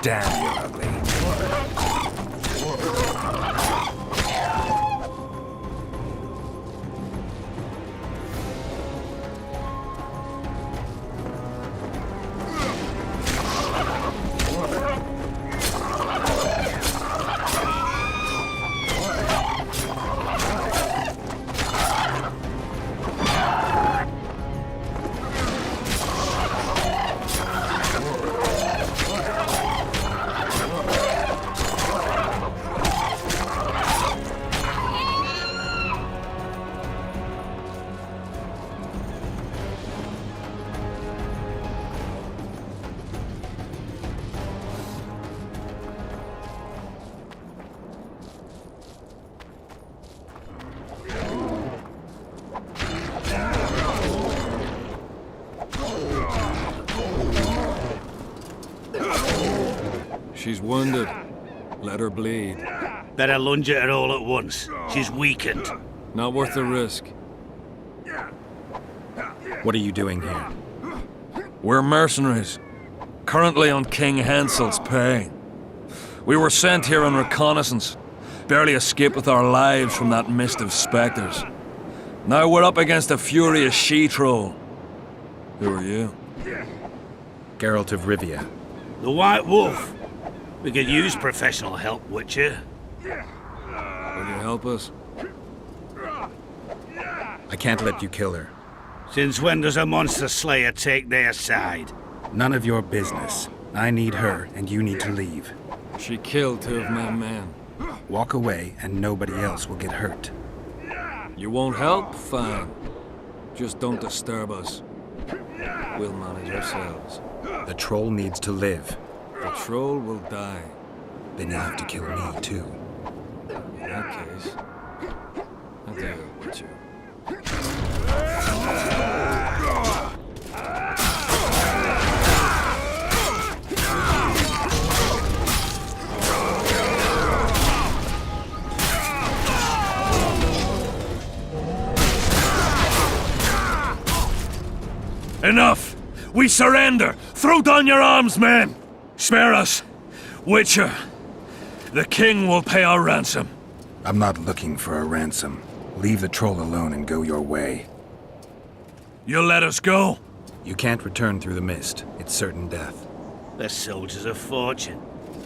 Damn, you're ugly. She's wounded. Let her bleed. Better lunge at her all at once. She's weakened. Not worth the risk. What are you doing here? We're mercenaries. Currently on King Hansel's pay. We were sent here on reconnaissance. Barely escaped with our lives from that mist of specters. Now we're up against a furious she-troll. Who are you? Geralt of Rivia. The White Wolf. We could use professional help, Witcher. Will you help us? I can't let you kill her. Since when does a monster slayer take their side? None of your business. I need her, and you need to leave. She killed 2 of my men. Walk away, and nobody else will get hurt. You won't help? Fine. Just don't disturb us. We'll manage ourselves. The troll needs to live. The troll will die. Then you'll have to kill me, too. In that case, I'll do it with you. Enough! We surrender! Throw down your arms, men! Spare us! Witcher! The king will pay our ransom. I'm not looking for a ransom. Leave the troll alone and go your way. You'll let us go? You can't return through the mist. It's certain death. They're soldiers of fortune.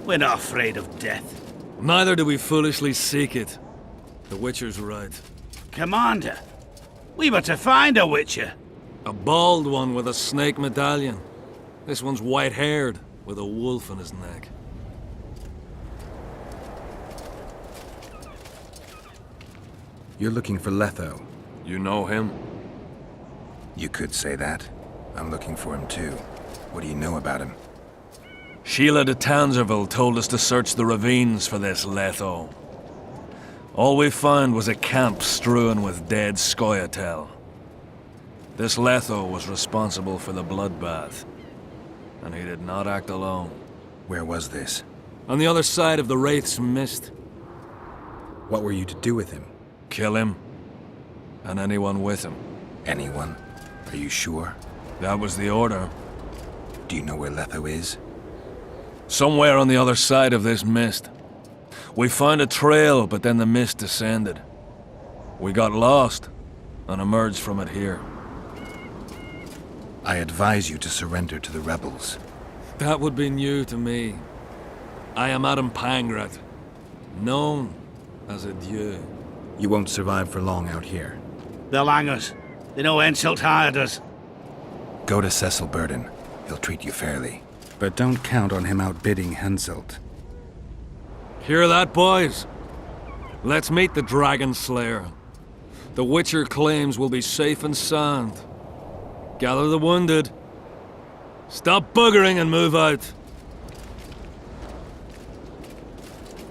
We're not afraid of death. Neither do we foolishly seek it. The Witcher's right. Commander, we were to find a Witcher. A bald one with a snake medallion. This one's white-haired, with a wolf in his neck. You're looking for Letho. You know him? You could say that. I'm looking for him too. What do you know about him? Sheila de Tanserville told us to search the ravines for this Letho. All we found was a camp strewn with dead Scoia'tael. This Letho was responsible for the bloodbath, and he did not act alone. Where was this? On the other side of the Wraith's Mist. What were you to do with him? Kill him, and anyone with him. Anyone? Are you sure? That was the order. Do you know where Letho is? Somewhere on the other side of this mist. We found a trail, but then the mist descended. We got lost, and emerged from it here. I advise you to surrender to the rebels. That would be new to me. I am Adam Pangrat, known as a dieu. You won't survive for long out here. They'll hang us. They know Henselt hired us. Go to Cecil Burden. He'll treat you fairly. But don't count on him outbidding Henselt. Hear that, boys? Let's meet the Dragon Slayer. The Witcher claims we'll be safe and sound. Gather the wounded. Stop buggering and move out.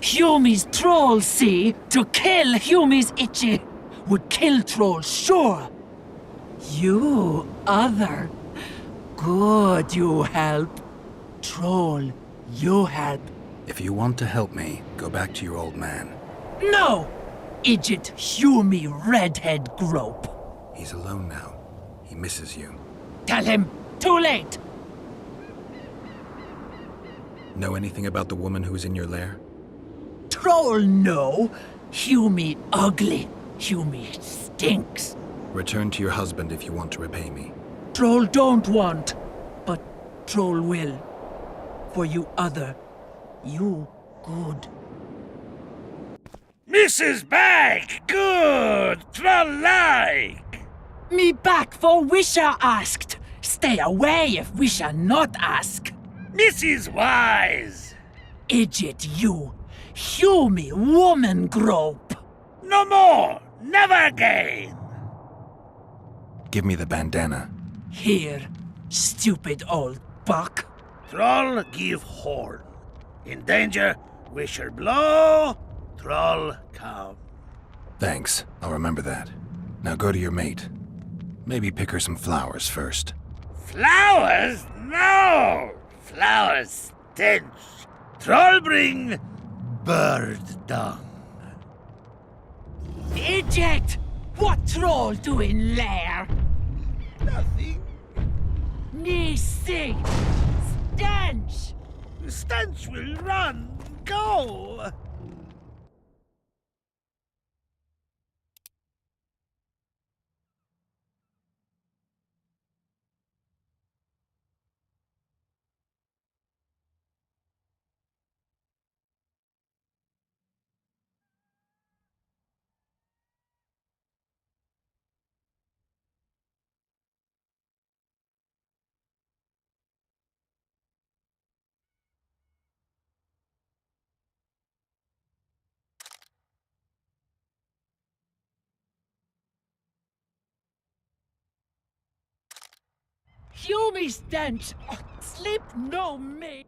Humi's trolls, see? To kill Humi's itchy would kill trolls, sure. You, other. Good, you help. Troll, you help. If you want to help me, go back to your old man. No! Idjit Humi redhead grope. He's alone now. He misses you. Tell him, too late. Know anything about the woman who's in your lair? Troll no. Humie ugly. Humie stinks. Return to your husband if you want to repay me. Troll don't want, but Troll will. For you other, you good. Mrs. Bag! Good! Troll-like! Me back for Wisha asked. Stay away if Wisha not ask. Mrs. Wise! Idiot you. Humie woman grope. No more! Never again! Give me the bandana. Here, stupid old buck. Troll give horn. In danger, wisher blow, troll come. Thanks. I'll remember that. Now go to your mate. Maybe pick her some flowers first. Flowers? No! Flowers stench. Troll bring bird dung. Idiot! What troll doing lair? Nothing. Me see. Stench! The stench will run, go. Humie stench! Oh, sleep no me!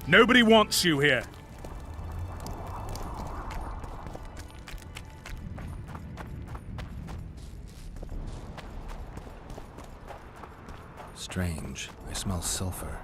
Nobody wants you here. Strange. I smell sulfur.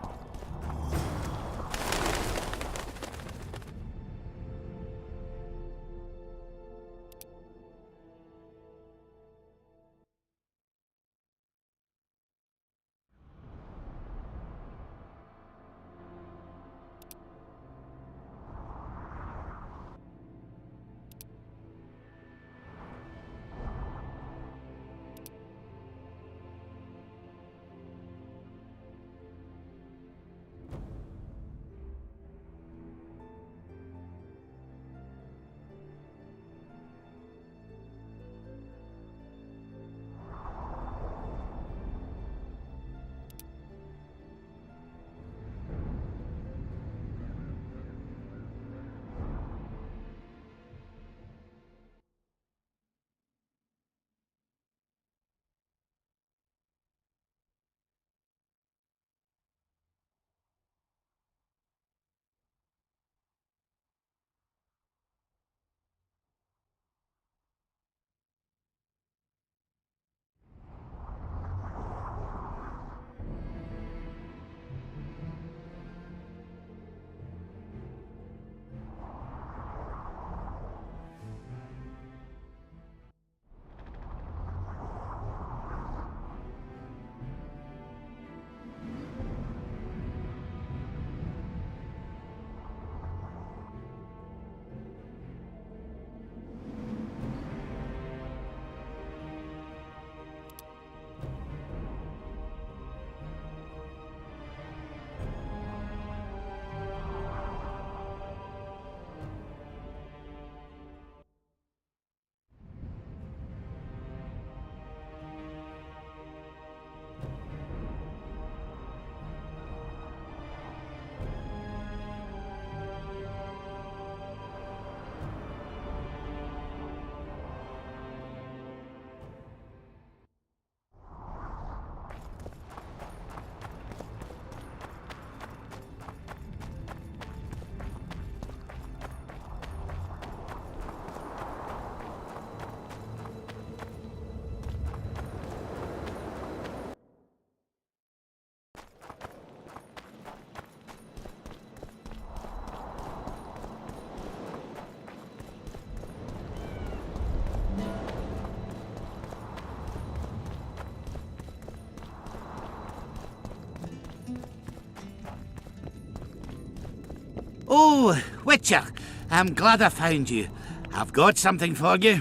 Oh, Witcher, I'm glad I found you. I've got something for you.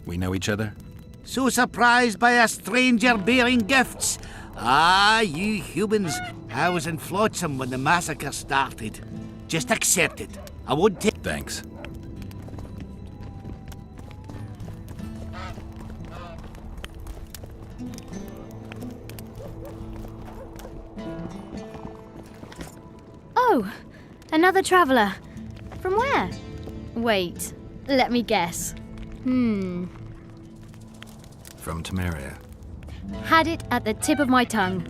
We know each other? So surprised by a stranger bearing gifts? Ah, you humans. I was in Flotsam when the massacre started. Just accept it. I won't take... Thanks. Oh, another traveller. From where? Wait, let me guess. From Temeria. Had it at the tip of my tongue.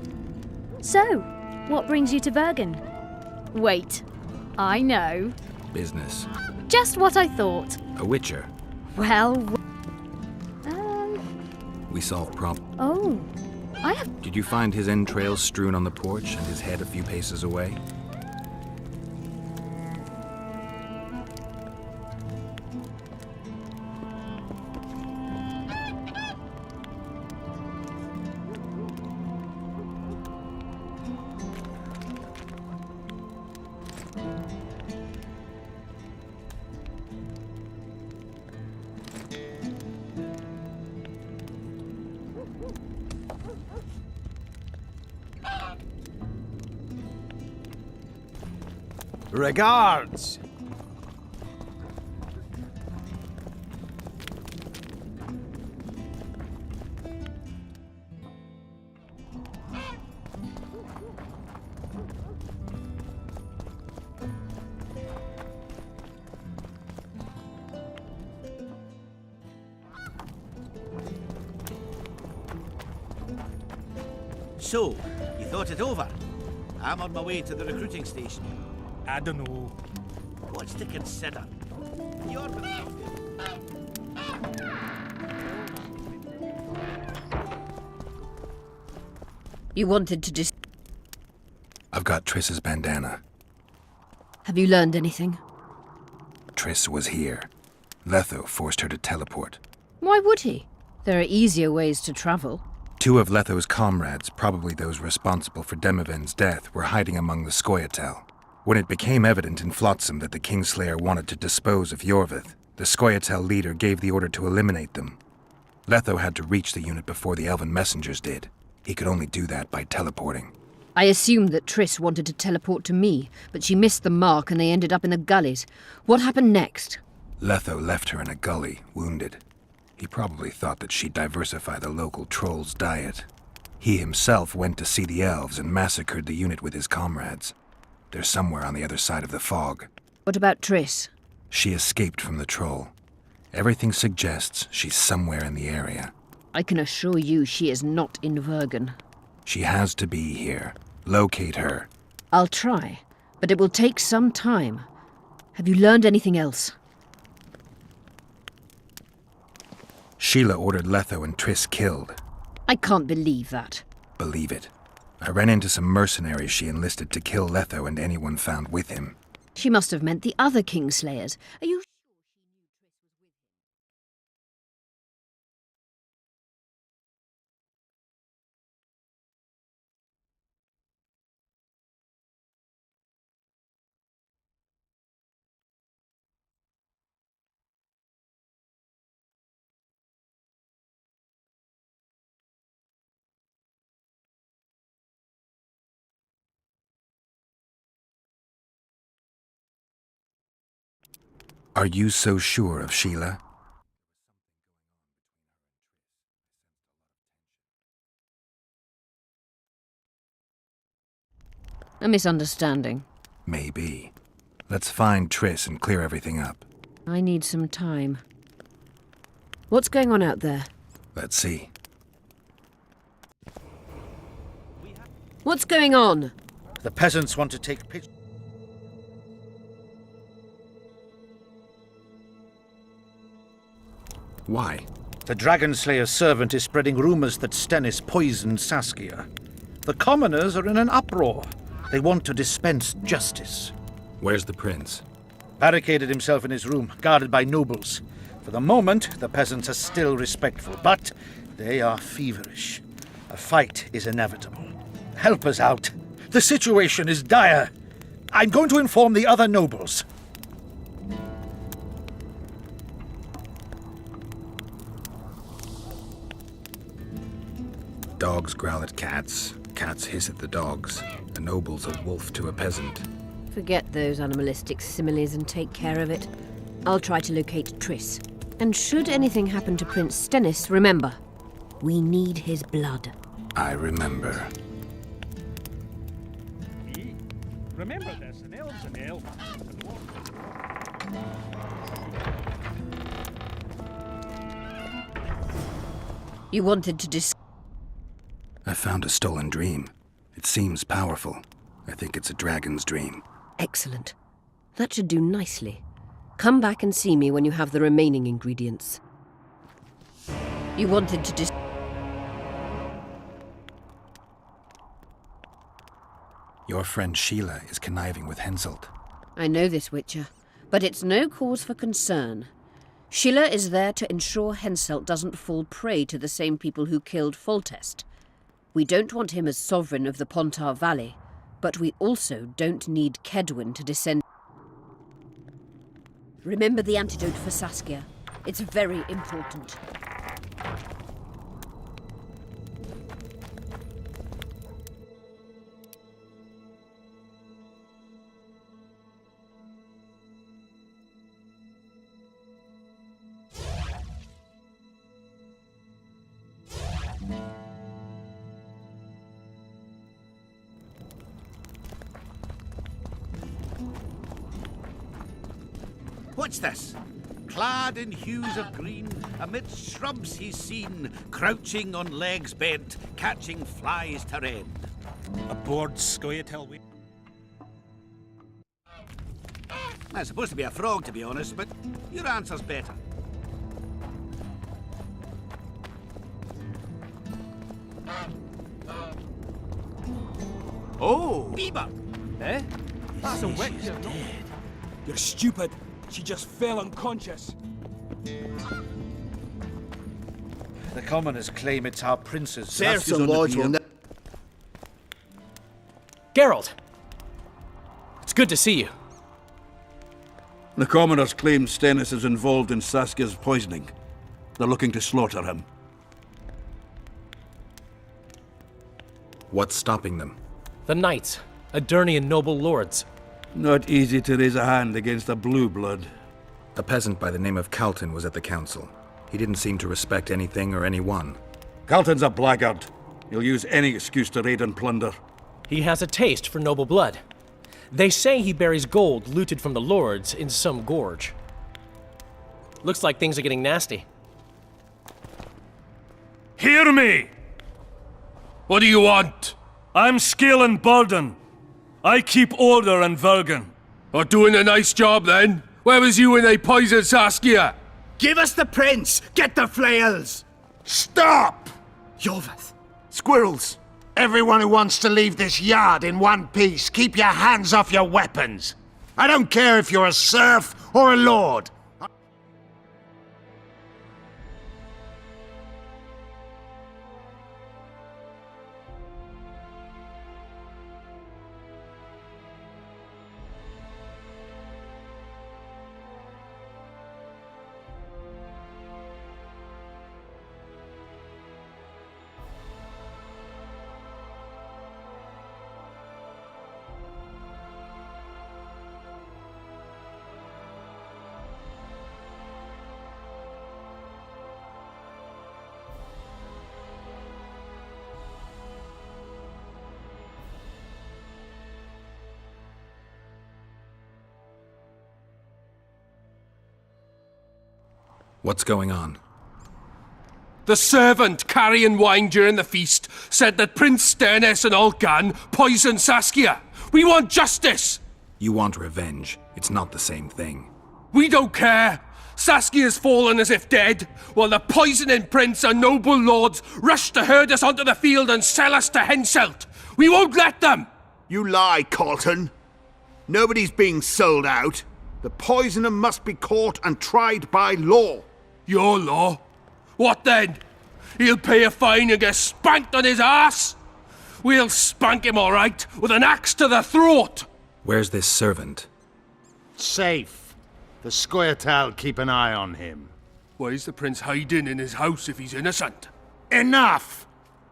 So, what brings you to Bergen? Wait, I know. Business. Just what I thought. A witcher. Well, We solve oh, I have... Did you find his entrails strewn on the porch and his head a few paces away? Regards! So, you thought it over? I'm on my way to the recruiting station. I don't know. What's to consider? You're... You wanted to I've got Triss's bandana. Have you learned anything? Triss was here. Letho forced her to teleport. Why would he? There are easier ways to travel. 2 of Letho's comrades, probably those responsible for Demoven's death, were hiding among the Scoia'tael. When it became evident in Flotsam that the Kingslayer wanted to dispose of Yorvith, the Scoia'tael leader gave the order to eliminate them. Letho had to reach the unit before the elven messengers did. He could only do that by teleporting. I assumed that Triss wanted to teleport to me, but she missed the mark and they ended up in the gullies. What happened next? Letho left her in a gully, wounded. He probably thought that she'd diversify the local trolls' diet. He himself went to see the elves and massacred the unit with his comrades. They're somewhere on the other side of the fog. What about Triss? She escaped from the troll. Everything suggests she's somewhere in the area. I can assure you she is not in Vergen. She has to be here. Locate her. I'll try, but it will take some time. Have you learned anything else? Sheila ordered Letho and Triss killed. I can't believe that. Believe it. I ran into some mercenaries she enlisted to kill Letho and anyone found with him. She must have meant the other Kingslayers. Are you Are you so sure of Sheila? a misunderstanding? Maybe. Let's find Triss and clear everything up. I need some time. What's going on out there? Let's see. What's going on? The peasants want to take pictures. Why? The Dragon Slayer's servant is spreading rumors that Stennis poisoned Saskia. The commoners are in an uproar. They want to dispense justice. Where's the prince? Barricaded himself in his room, guarded by nobles. For the moment, the peasants are still respectful, but they are feverish. A fight is inevitable. Help us out. The situation is dire. I'm going to inform the other nobles. Dogs growl at cats. Cats hiss at the dogs. A noble's a wolf to a peasant. Forget those animalistic similes and take care of it. I'll try to locate Triss. And should anything happen to Prince Stennis, remember, we need his blood. I remember. Remember this, an elf's an elf. You wanted to I found a stolen dream. It seems powerful. I think it's a dragon's dream. Excellent. That should do nicely. Come back and see me when you have the remaining ingredients. You wanted to Your friend Sheila is conniving with Henselt. I know this, Witcher, but it's no cause for concern. Sheila is there to ensure Henselt doesn't fall prey to the same people who killed Foltest. We don't want him as sovereign of the Pontar Valley, but we also don't need Kedwin to descend. Remember the antidote for Saskia. It's very important. What's this? Clad in hues of green, amidst shrubs he's seen, crouching on legs bent, catching flies to rend. Aboard Scoia'tael. It's supposed to be a frog, to be honest, but your answer's better. Oh! Beaver! Eh? That's a witch. You're stupid. She just fell unconscious. The commoners claim it's our prince's. Serfs and lords will never... Geralt! It's good to see you. The commoners claim Stennis is involved in Saskia's poisoning. They're looking to slaughter him. What's stopping them? The knights, Adernian noble lords. Not easy to raise a hand against a blue blood. A peasant by the name of Calton was at the council. He didn't seem to respect anything or anyone. Calton's a blackguard. He'll use any excuse to raid and plunder. He has a taste for noble blood. They say he buries gold looted from the lords in some gorge. Looks like things are getting nasty. Hear me! What do you want? I'm Skillen Burden. I keep order in Vergen. Are doing a nice job then? Where was you when they poisoned Saskia? Give us the prince! Get the flails! Stop! Yorvith! Squirrels! Everyone who wants to leave this yard in one piece, keep your hands off your weapons! I don't care if you're a serf or a lord! What's going on? The servant carrying wine during the feast said that Prince Stennis and Olgan poisoned Saskia. We want justice! You want revenge. It's not the same thing. We don't care. Saskia's fallen as if dead, while the poisoning prince and noble lords rush to herd us onto the field and sell us to Henselt. We won't let them! You lie, Colton. Nobody's being sold out. The poisoner must be caught and tried by law. Your law? What then? He'll pay a fine and get spanked on his ass? We'll spank him all right, with an axe to the throat! Where's this servant? Safe. The Scoia'tael keep an eye on him. Why is the prince hiding in his house if he's innocent? Enough!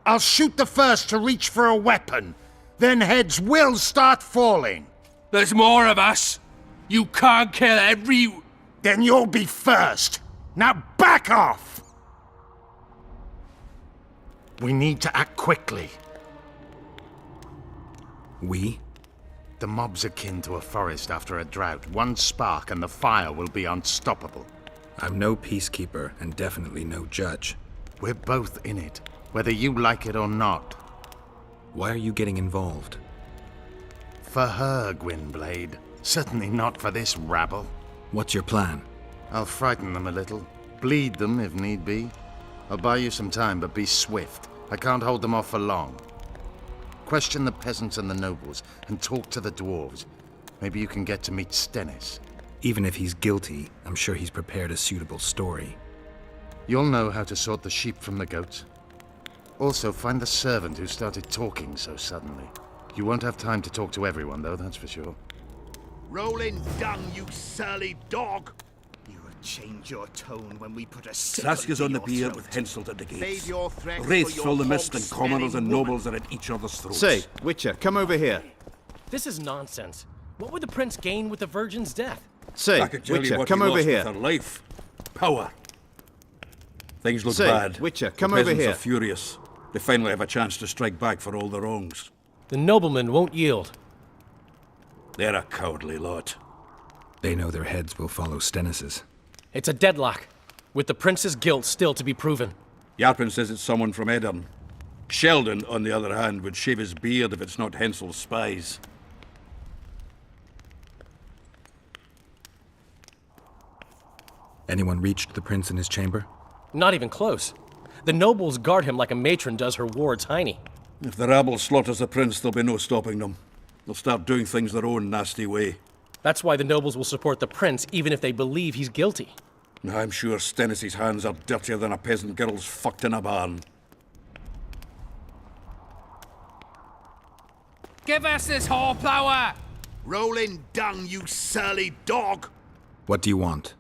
I'll shoot the first to reach for a weapon. Then heads will start falling. There's more of us. You can't kill every... Then you'll be first. Now back off! We need to act quickly. We? The mob's akin to a forest after a drought. One spark and the fire will be unstoppable. I'm no peacekeeper and definitely no judge. We're both in it, whether you like it or not. Why are you getting involved? For her, Gwynblade. Certainly not for this rabble. What's your plan? I'll frighten them a little. Bleed them if need be. I'll buy you some time, but be swift. I can't hold them off for long. Question the peasants and the nobles, and talk to the dwarves. Maybe you can get to meet Stennis. Even if he's guilty, I'm sure he's prepared a suitable story. You'll know how to sort the sheep from the goats. Also, find the servant who started talking so suddenly. You won't have time to talk to everyone, though, that's for sure. Rolling dung, you surly dog! You will change your tone when we put a Saskia's on the pier with Henselt at the gates. Save your threats Wraiths for your fill the mist and hog-smelling commoners and woman. nobles are at each other's throats. Say, Witcher, come over here. This is nonsense. What would the prince gain with the virgin's death? I could tell you what come he over lost here. with her life. Power. Things look Say, bad. Witcher, come the over peasants here. are furious. They finally have a chance to strike back for all the wrongs. The noblemen won't yield. They're a cowardly lot. They know their heads will follow Stennis's. It's a deadlock, with the prince's guilt still to be proven. Yarpin says it's someone from Edirn. Sheldon, on the other hand, would shave his beard if it's not Hensel's spies. Anyone reached the prince in his chamber? Not even close. The nobles guard him like a matron does her ward's hiney. If the rabble slaughters the prince, there'll be no stopping them. They'll start doing things their own nasty way. That's why the nobles will support the prince, even if they believe he's guilty. I'm sure Stennis's hands are dirtier than a peasant girl's fucked in a barn. Give us this horeplower! Rolling dung, you surly dog! What do you want?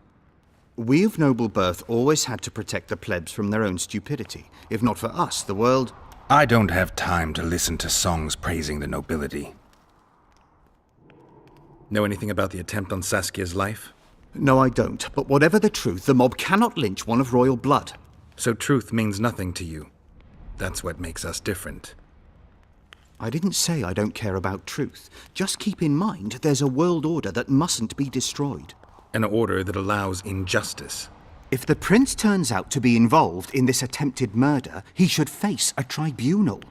We of noble birth always had to protect the plebs from their own stupidity. If not for us, the world... I don't have time to listen to songs praising the nobility. Know anything about the attempt on Saskia's life? No, I don't. But whatever the truth, the mob cannot lynch one of royal blood. So truth means nothing to you. That's what makes us different. I didn't say I don't care about truth. Just keep in mind there's a world order that mustn't be destroyed. An order that allows injustice. If the prince turns out to be involved in this attempted murder, he should face a tribunal.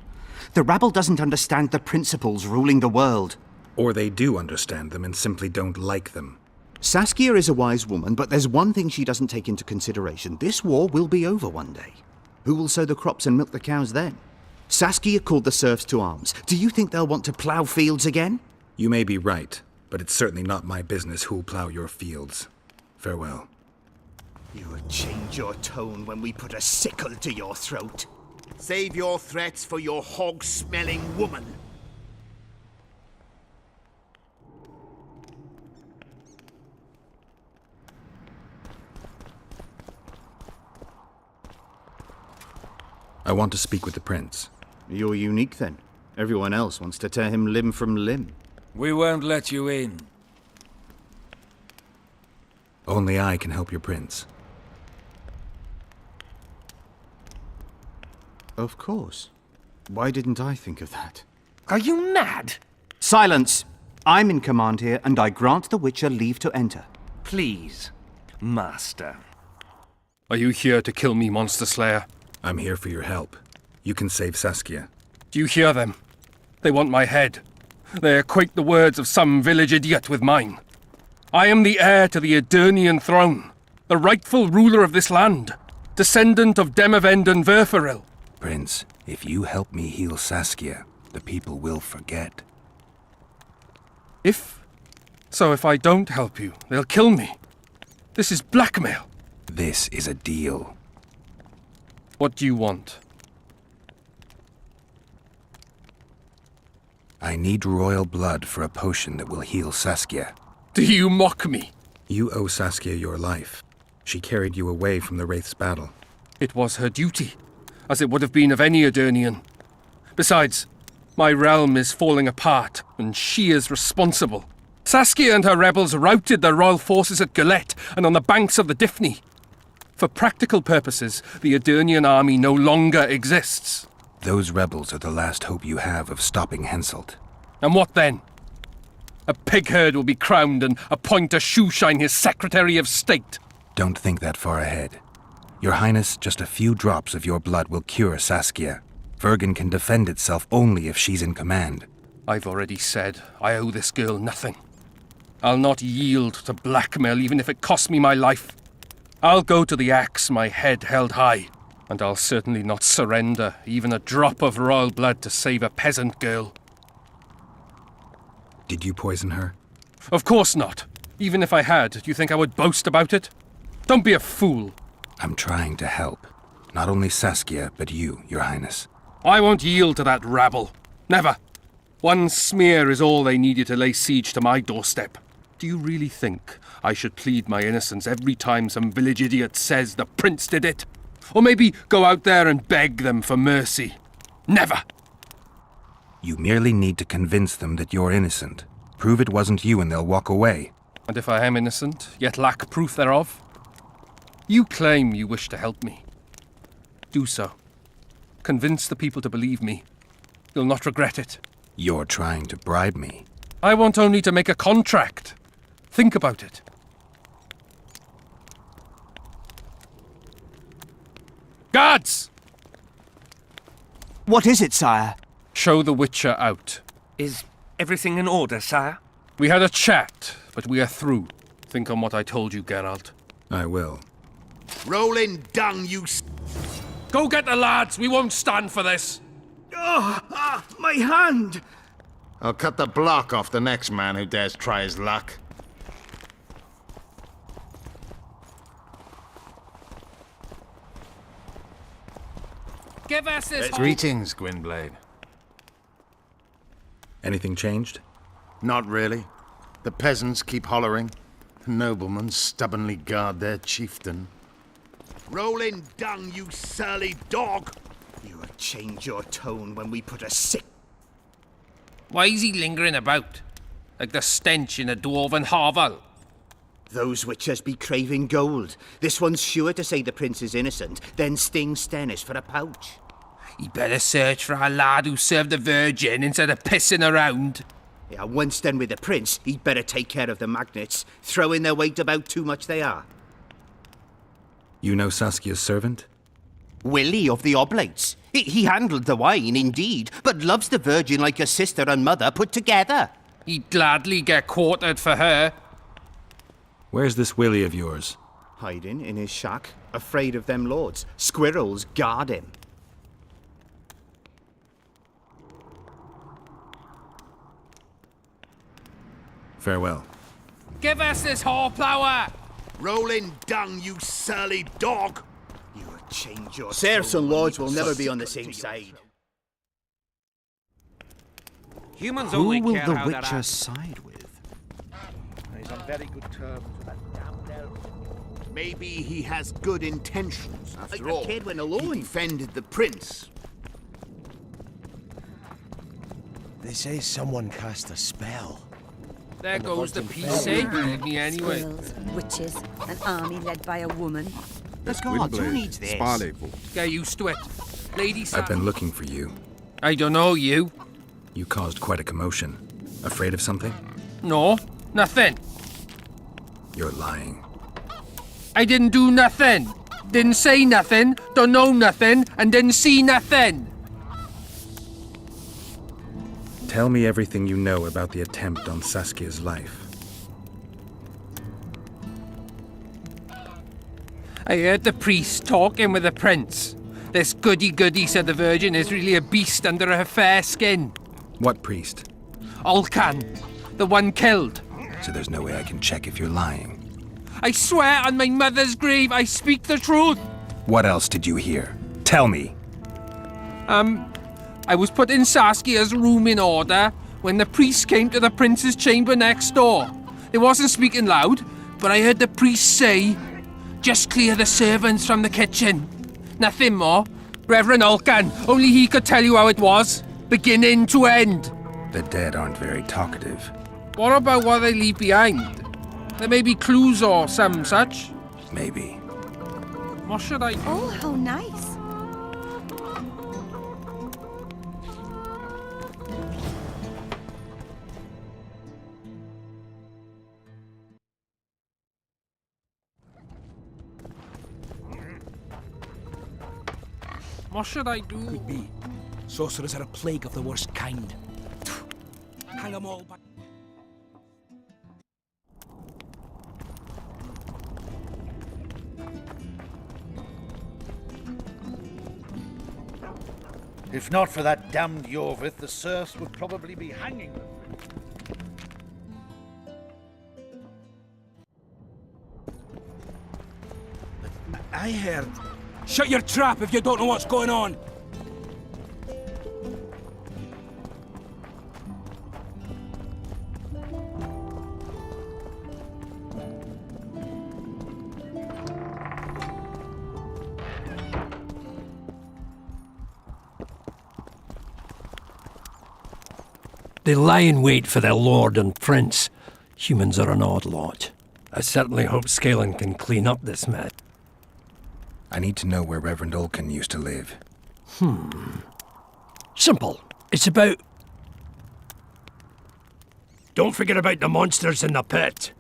The rabble doesn't understand the principles ruling the world. Or they do understand them and simply don't like them. Saskia is a wise woman, but there's one thing she doesn't take into consideration. This war will be over one day. Who will sow the crops and milk the cows then? Saskia called the serfs to arms. Do you think they'll want to plough fields again? You may be right, but it's certainly not my business who'll plough your fields. Farewell. You would change your tone when we put a sickle to your throat. Save your threats for your hog-smelling woman. I want to speak with the prince. You're unique then. Everyone else wants to tear him limb from limb. We won't let you in. Only I can help your prince. Of course. Why didn't I think of that? Are you mad? Silence! I'm in command here, and I grant the Witcher leave to enter. Please, Master. Are you here to kill me, Monster Slayer? I'm here for your help. You can save Saskia. Do you hear them? They want my head. They equate the words of some village idiot with mine. I am the heir to the Edirnian throne, the rightful ruler of this land, descendant of Demavend and Verferil. Prince, if you help me heal Saskia, the people will forget. If I don't help you, they'll kill me. This is blackmail. This is a deal. What do you want? I need royal blood for a potion that will heal Saskia. Do you mock me? You owe Saskia your life. She carried you away from the Wraith's battle. It was her duty, as it would have been of any Edirnian. Besides, my realm is falling apart, and she is responsible. Saskia and her rebels routed the royal forces at Gullet and on the banks of the Dyfni. For practical purposes, the Edirnian army no longer exists. Those rebels are the last hope you have of stopping Henselt. And what then? A pig herd will be crowned and appoint a shoeshine his Secretary of State. Don't think that far ahead. Your Highness, just a few drops of your blood will cure Saskia. Vergen can defend itself only if she's in command. I've already said I owe this girl nothing. I'll not yield to blackmail even if it costs me my life. I'll go to the axe, my head held high, and I'll certainly not surrender even a drop of royal blood to save a peasant girl. Did you poison her? Of course not. Even if I had, do you think I would boast about it? Don't be a fool. I'm trying to help. Not only Saskia, but you, Your Highness. I won't yield to that rabble. Never. One smear is all they needed to lay siege to my doorstep. Do you really think I should plead my innocence every time some village idiot says the prince did it? Or maybe go out there and beg them for mercy? Never! You merely need to convince them that you're innocent. Prove it wasn't you and they'll walk away. And if I am innocent, yet lack proof thereof? You claim you wish to help me. Do so. Convince the people to believe me. You'll not regret it. You're trying to bribe me. I want only to make a contract. Think about it. Guards! What is it, sire? Show the Witcher out. Is everything in order, sire? We had a chat, but we are through. Think on what I told you, Geralt. I will. Rolling dung, you Go get the lads. We won't stand for this. My hand! I'll cut the block off the next man who dares try his luck. Give us this. Greetings, Gwynblade. Anything changed? Not really. The peasants keep hollering. Noblemen stubbornly guard their chieftain. rolling dung, you surly dog! You will change your tone when we put a sick... Why is he lingering about? Like the stench in a dwarven hovel? Those witchers be craving gold. This one's sure to say the prince is innocent, then sting Stennis for a pouch. He better search for a lad who served the Virgin instead of pissing around. Yeah, once done with the prince, he'd better take care of the magnets. Throwing their weight about too much they are. You know Saskia's servant? Willie of the Oblates. He handled the wine, indeed, but loves the Virgin like a sister and mother put together. He'd gladly get quartered for her. Where's this Willie of yours? Hiding in his shack, afraid of them lords. Squirrels guard him. Farewell. Give us this horplower! Rolling dung, you surly dog! You will change your... Serfs and lords will never be on the same side. Humans Who only will care the how witcher they're side with? He's on very good terms with that damned elf. Maybe he has good intentions, after A all. kid went He alone. defended the prince. They say someone cast a spell. There goes the PC. Believe me anyway. Squirrels, witches, an army led by a woman. The gods, who needs this? Get used to it. Lady I've been looking for you. I don't know you. You caused quite a commotion. Afraid of something? No, nothing. You're lying. I didn't do nothing. Didn't say nothing, don't know nothing, and didn't see nothing. Tell me everything you know about the attempt on Saskia's life. I heard the priest talking with the prince. This goody-goody said the Virgin is really a beast under her fair skin. What priest? Olcan, the one killed. So there's no way I can check if you're lying. I swear on my mother's grave I speak the truth. What else did you hear? Tell me. I was put in Saskia's room in order when the priest came to the prince's chamber next door. They wasn't speaking loud, but I heard the priest say, "Just clear the servants from the kitchen." Nothing more. Reverend Olcan, only he could tell you how it was, beginning to end. The dead aren't very talkative. What about what they leave behind? There may be clues or some such. Maybe. What should I do? Oh, how nice. What should I do? Could be. Sorcerers are a plague of the worst kind. Hang 'em all back. If not for that damned Yorvith, the serfs would probably be hanging them. I heard. Shut your trap if you don't know what's going on. They lie in wait for their lord and prince. Humans are an odd lot. I certainly hope Scalen can clean up this mess. I need to know where Reverend Olcan used to live. Simple. It's about... Don't forget about the monsters in the pit.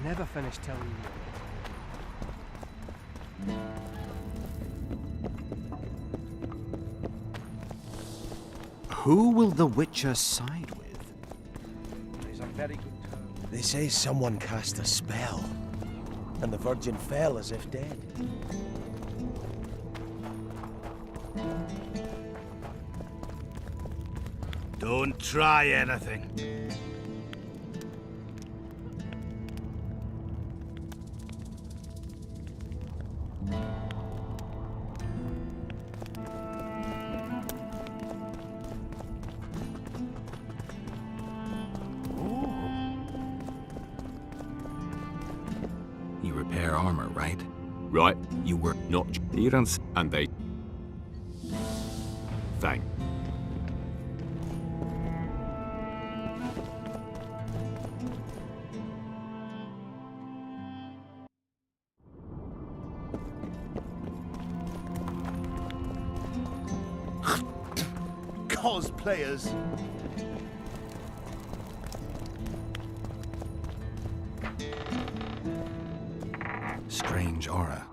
never finished telling you. Who will the Witcher side with? He's on very good terms. They say someone cast a spell, and the Virgin fell as if dead. Don't try anything. You repair armor, right? Right. You were Not Irans, and they... Thank. Cosplayers. strange aura.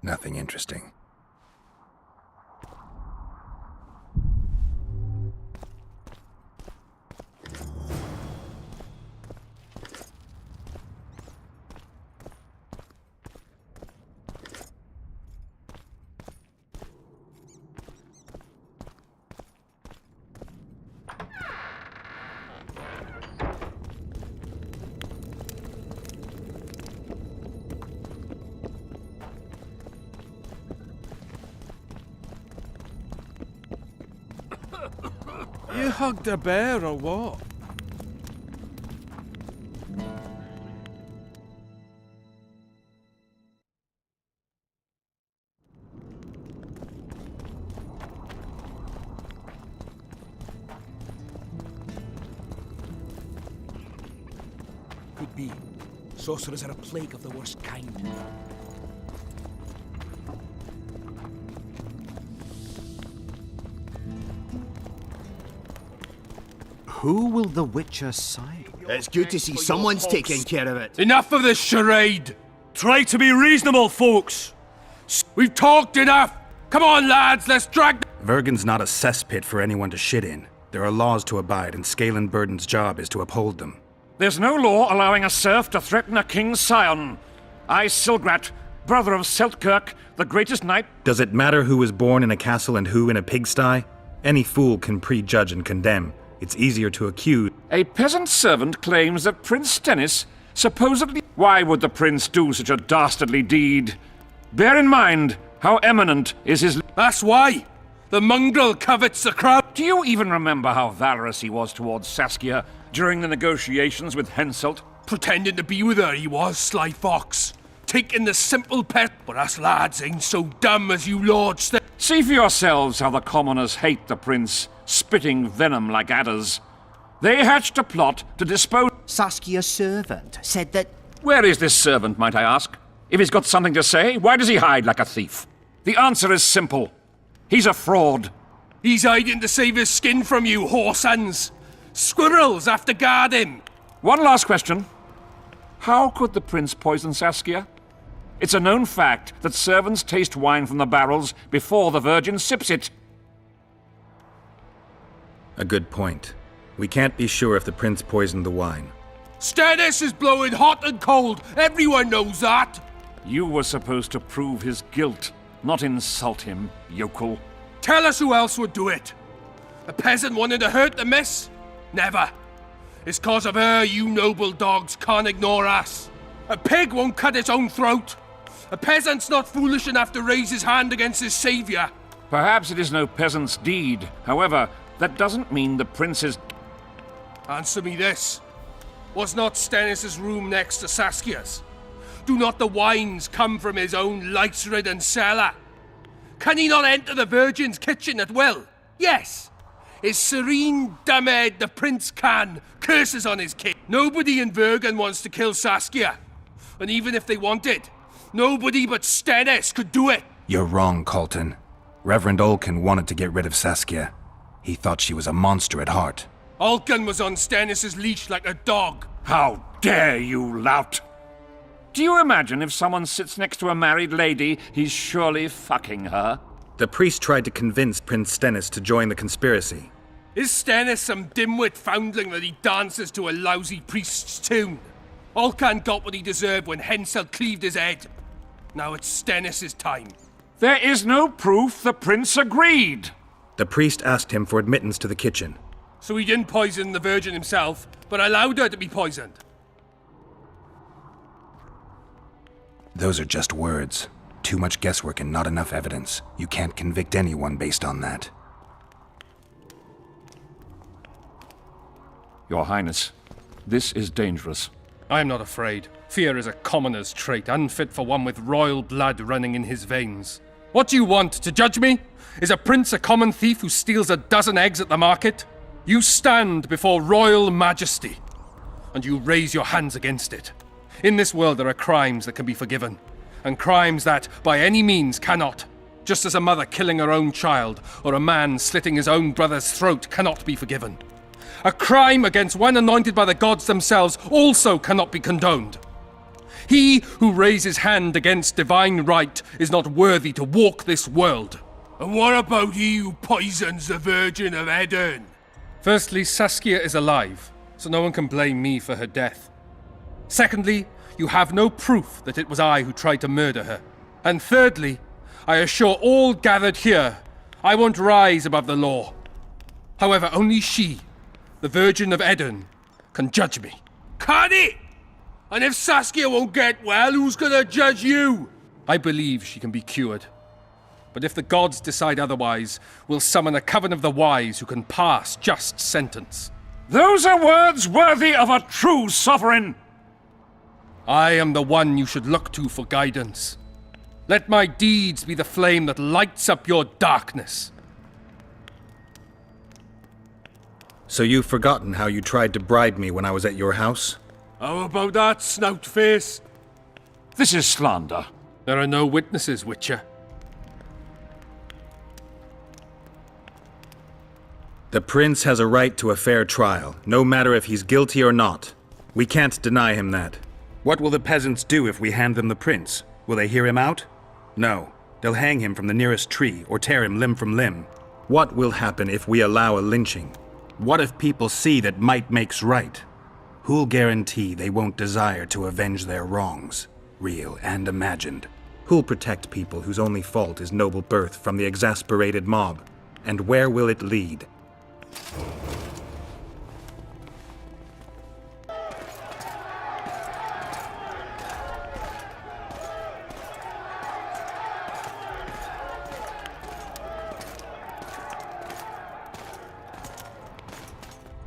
Nothing interesting. You hugged a bear or what? Could be. Sorcerers are a plague of the worst kind. Who will the Witcher side with? It's good to see someone's taking care of it. Enough of this charade! Try to be reasonable, folks! We've talked enough! Come on, lads, let's drag... Vergen's not a cesspit for anyone to shit in. There are laws to abide, and Scalen Burden's job is to uphold them. There's no law allowing a serf to threaten a king's scion. I, Silgrat, brother of Seltkirk, the greatest knight... Does it matter who was born in a castle and who in a pigsty? Any fool can prejudge and condemn. It's easier to accuse. A peasant servant claims that Prince Stennis supposedly... Why would the prince do such a dastardly deed? Bear in mind how eminent is his... That's why! The mongrel covets the crown! Do you even remember how valorous he was towards Saskia during the negotiations with Henselt? Pretending to be with her he was, sly fox. Taking the simple pet. But us lads ain't so dumb as you lords think. See for yourselves how the commoners hate the prince, spitting venom like adders. They hatched a plot to dispose... Saskia's servant said that... Where is this servant, might I ask? If he's got something to say, why does he hide like a thief? The answer is simple. He's a fraud. He's hiding to save his skin from you, whoresons. Squirrels have to guard him. One last question. How could the prince poison Saskia? It's a known fact that servants taste wine from the barrels before the virgin sips it. A good point. We can't be sure if the prince poisoned the wine. Stennis is blowing hot and cold. Everyone knows that. You were supposed to prove his guilt, not insult him, yokel. Tell us who else would do it. A peasant wanting to hurt the miss? Never. It's cause of her you noble dogs can't ignore us. A pig won't cut its own throat. A peasant's not foolish enough to raise his hand against his savior. Perhaps it is no peasant's deed. However, that doesn't mean the prince is... Answer me this. Was not Stennis' room next to Saskia's? Do not the wines come from his own lice-ridden cellar? Can he not enter the Virgin's kitchen at will? Yes. His serene dumbhead the prince can. Curses on his king. Nobody in Vergen wants to kill Saskia. And even if they wanted, nobody but Stennis could do it. You're wrong, Colton. Reverend Olkin wanted to get rid of Saskia. He thought she was a monster at heart. Alkan was on Stannis' leash like a dog. How dare you, lout! Do you imagine if someone sits next to a married lady, he's surely fucking her? The priest tried to convince Prince Stennis to join the conspiracy. Is Stannis some dimwit foundling that he dances to a lousy priest's tune? Alkan got what he deserved when Henselt cleaved his head. Now it's Stannis' time. There is no proof the prince agreed. The priest asked him for admittance to the kitchen. So he didn't poison the Virgin himself, but allowed her to be poisoned. Those are just words. Too much guesswork and not enough evidence. You can't convict anyone based on that. Your Highness, this is dangerous. I am not afraid. Fear is a commoner's trait, unfit for one with royal blood running in his veins. What do you want, to judge me? Is a prince a common thief who steals a dozen eggs at the market? You stand before royal majesty, and you raise your hands against it. In this world there are crimes that can be forgiven, and crimes that, by any means, cannot. Just as a mother killing her own child, or a man slitting his own brother's throat cannot be forgiven. A crime against one anointed by the gods themselves also cannot be condoned. He who raises hand against divine right is not worthy to walk this world. And what about he who poisons the Virgin of Edern? Firstly, Saskia is alive, so no one can blame me for her death. Secondly, you have no proof that it was I who tried to murder her. And thirdly, I assure all gathered here, I won't rise above the law. However, only she, the Virgin of Edern, can judge me. Can it? And if Saskia won't get well, who's gonna judge you? I believe she can be cured. But if the gods decide otherwise, we'll summon a coven of the wise who can pass just sentence. Those are words worthy of a true sovereign! I am the one you should look to for guidance. Let my deeds be the flame that lights up your darkness. So you've forgotten how you tried to bribe me when I was at your house? How about that, snout face? This is slander. There are no witnesses, Witcher. The prince has a right to a fair trial, no matter if he's guilty or not. We can't deny him that. What will the peasants do if we hand them the prince? Will they hear him out? No. They'll hang him from the nearest tree or tear him limb from limb. What will happen if we allow a lynching? What if people see that might makes right? Who'll guarantee they won't desire to avenge their wrongs, real and imagined? Who'll protect people whose only fault is noble birth from the exasperated mob? And where will it lead?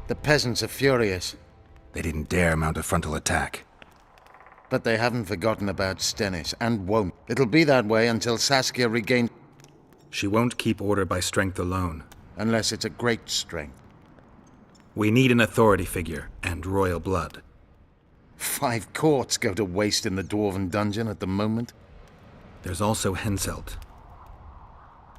The peasants are furious. They didn't dare mount a frontal attack. But they haven't forgotten about Stennis, and won't. It'll be that way until Saskia regains... She won't keep order by strength alone. Unless it's a great strength. We need an authority figure, and royal blood. 5 courts go to waste in the Dwarven dungeon at the moment. There's also Henselt.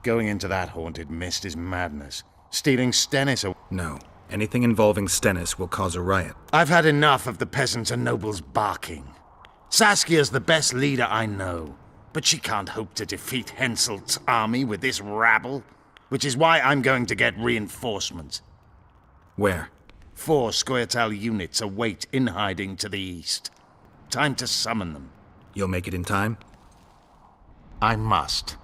Going into that haunted mist is madness. Stealing Stennis away... No. Anything involving Stennis will cause a riot. I've had enough of the peasants and nobles barking. Saskia's the best leader I know, but she can't hope to defeat Henselt's army with this rabble, which is why I'm going to get reinforcements. Where? 4 Scoia'tael units await in hiding to the east. Time to summon them. You'll make it in time? I must.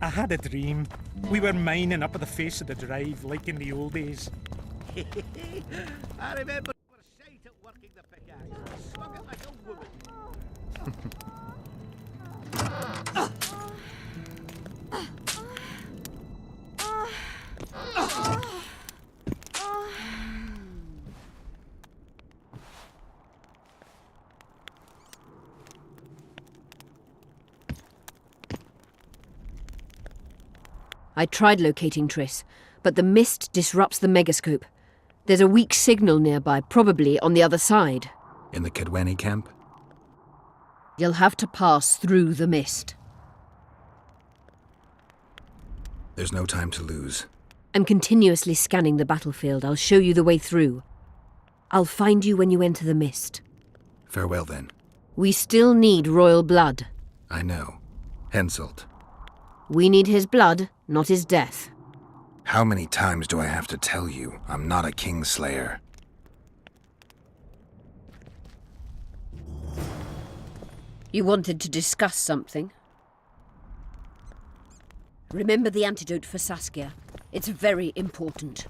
I had a dream. We were mining up at the face of the drive, like in the old days. I remember you were shite at working the pickaxe. You swung it like a woman. I tried locating Triss, but the mist disrupts the megascope. There's a weak signal nearby, probably on the other side. In the Kedweni camp? You'll have to pass through the mist. There's no time to lose. I'm continuously scanning the battlefield. I'll show you the way through. I'll find you when you enter the mist. Farewell, then. We still need royal blood. I know. Henselt. We need his blood, not his death. How many times do I have to tell you I'm not a Kingslayer? You wanted to discuss something? Remember the antidote for Saskia. It's very important.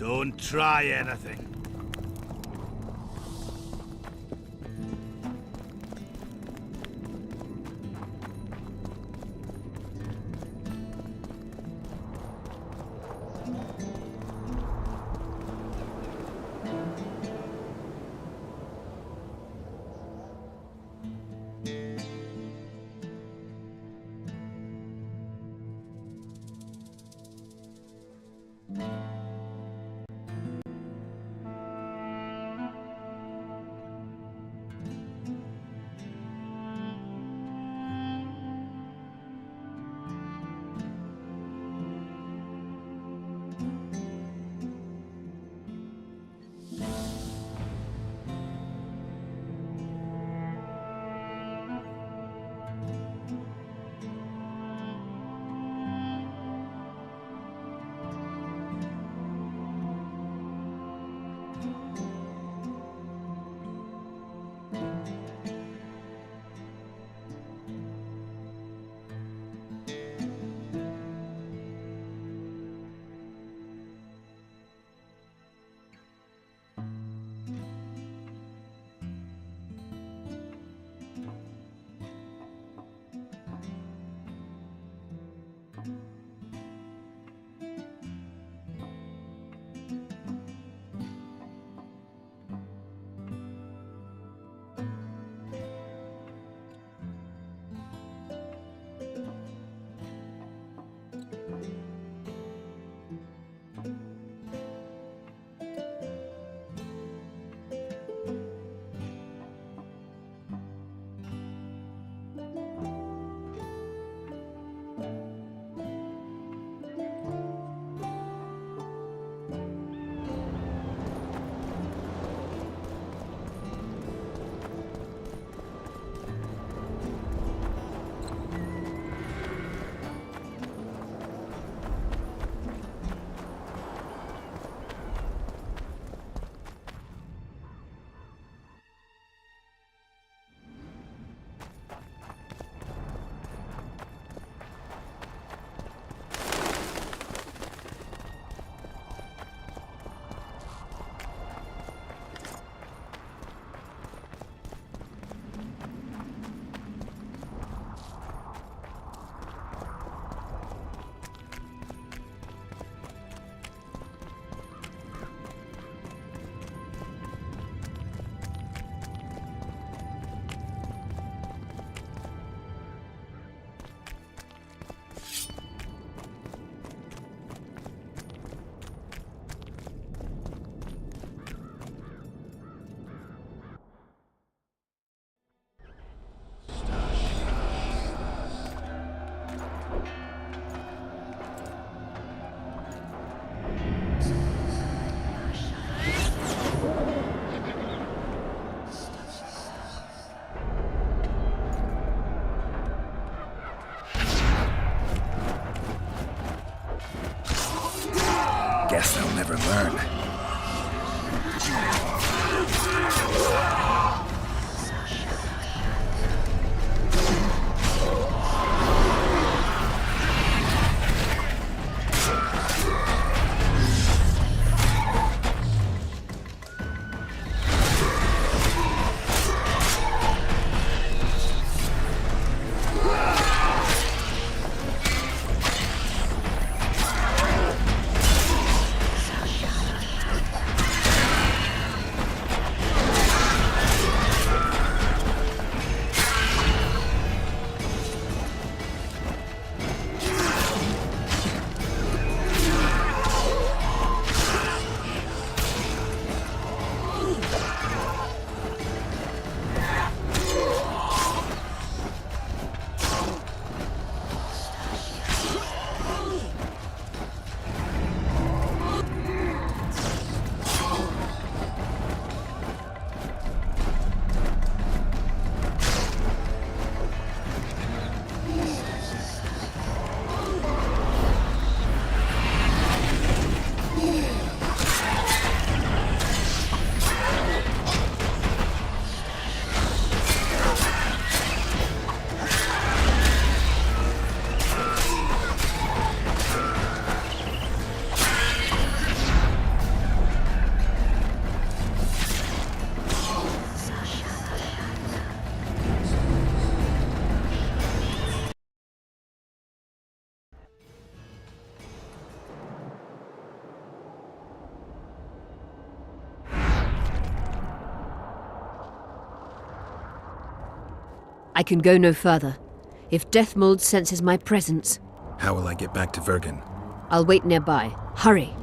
Don't try anything. Guess they'll never learn. I can go no further. If Deathmold senses my presence, How will I get back to Vergen? I'll wait nearby. Hurry!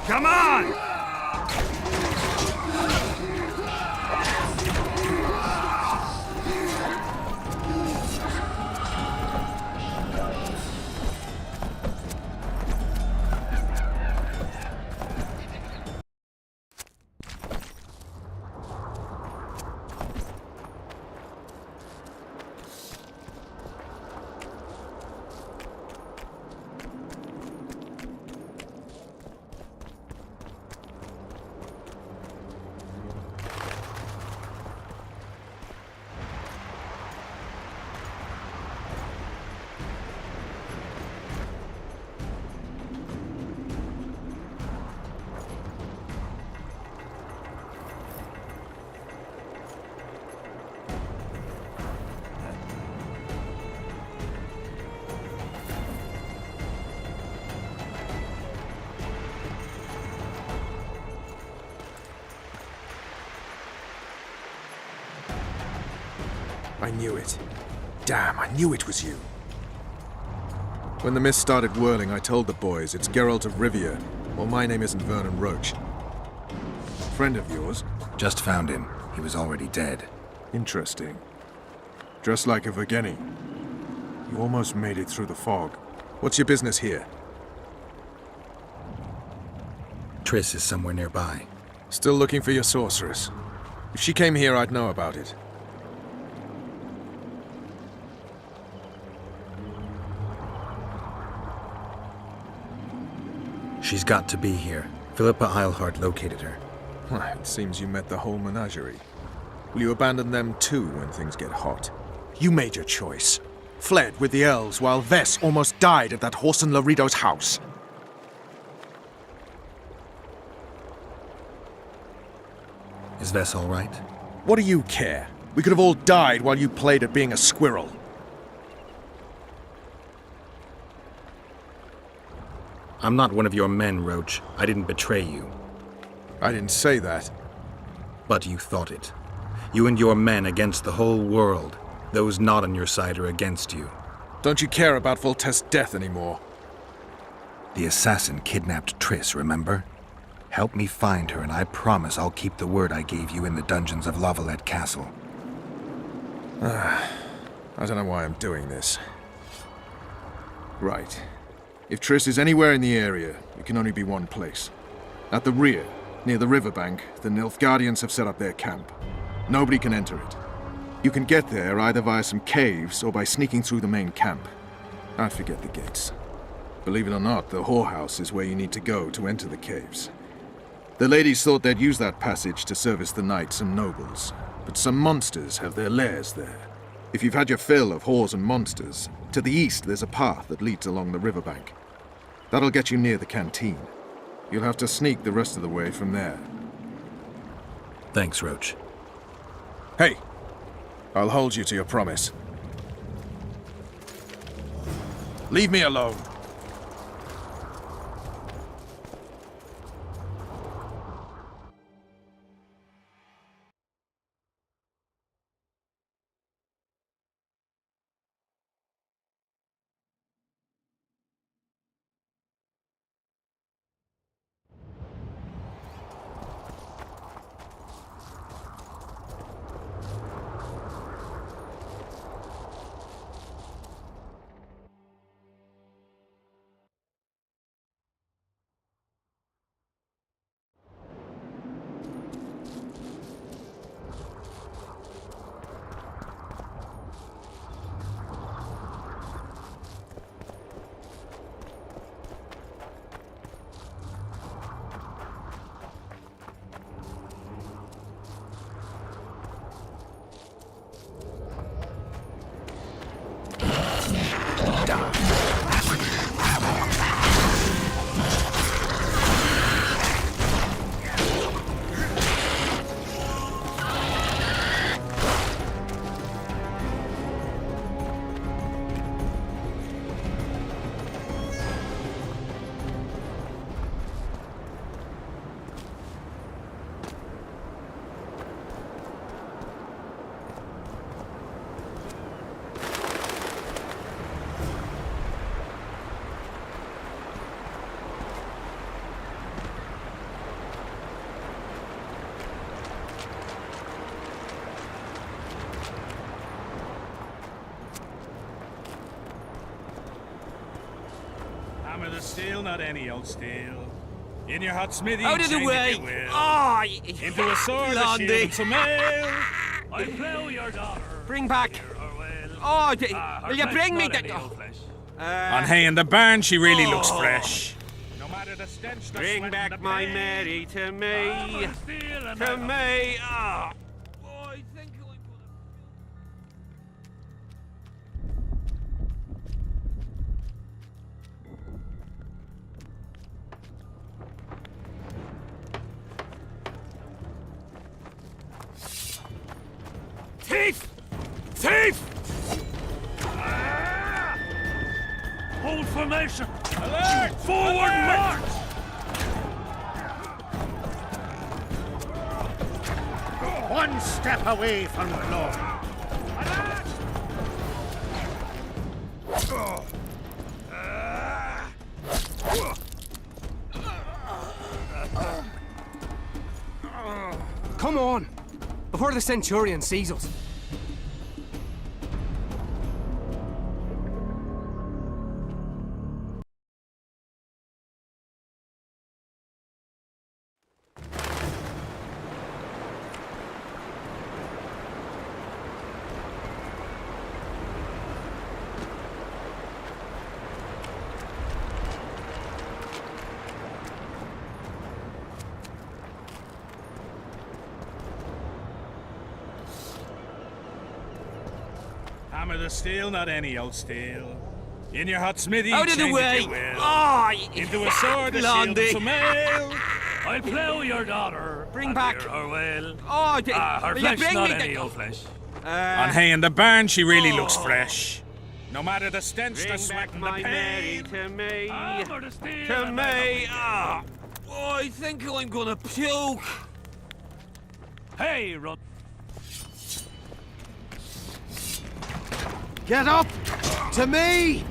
Come on! I knew it. Damn, I knew it was you. When the mist started whirling, I told the boys it's Geralt of Rivia. Well, my name isn't Vernon Roach. Friend of yours? Just found him. He was already dead. Interesting. Dressed like a Vergeni. You almost made it through the fog. What's your business here? Triss is somewhere nearby. Still looking for your sorceress. If she came here, I'd know about it. She's got to be here. Philippa Eilhart located her. It seems you met the whole menagerie. Will you abandon them too when things get hot? You made your choice. Fled with the elves while Vess almost died at that Horson Laredo's house. Is Vess all right? What do you care? We could have all died while you played at being a squirrel. I'm not one of your men, Roach. I didn't betray you. I didn't say that. But you thought it. You and your men against the whole world. Those not on your side are against you. Don't you care about Voltest's death anymore? The assassin kidnapped Triss, remember? Help me find her, and I promise I'll keep the word I gave you in the dungeons of Lavalette Castle. I don't know why I'm doing this. Right. If Triss is anywhere in the area, it can only be one place. At the rear, near the riverbank, the Nilfgaardians have set up their camp. Nobody can enter it. You can get there either via some caves or by sneaking through the main camp. I forget the gates. Believe it or not, the whorehouse is where you need to go to enter the caves. The ladies thought they'd use that passage to service the knights and nobles, but some monsters have their lairs there. If you've had your fill of whores and monsters, to the east there's a path that leads along the riverbank. That'll get you near the canteen. You'll have to sneak the rest of the way from there. Thanks, Roach. Hey! I'll hold you to your promise. Leave me alone. Hammer the steel, not any old steel. In your hot smithy, Out of the change way! if you will. Oh, Into a sword, a shield, and some ale. I plough your daughter. Bring back. Oh, will you bring me the... On hay in the barn, she really looks fresh. No matter the stench, the Bring sweat back and the my pain. Mary to me. To To me. Oh. Thief! Thief! Hold formation! Alert! Forward march! One step away from glory. Come on, before the Centurion sees us. Hammer the steel, not any old steel. In your hot smithy, Out of the change way! if you will. Oh, Into a sword, a shield, and Blondie. some ale. I'll plough your daughter. Bring back. Her well. Oh, Her will you flesh, bring not me any the... old flesh. On hay in the barn, she really looks fresh. No matter the stench, the Bring sweat, back and my the Mary pain. to me. To To me. Ah. Oh, I think I'm gonna puke. Hey, run. Get up! To me!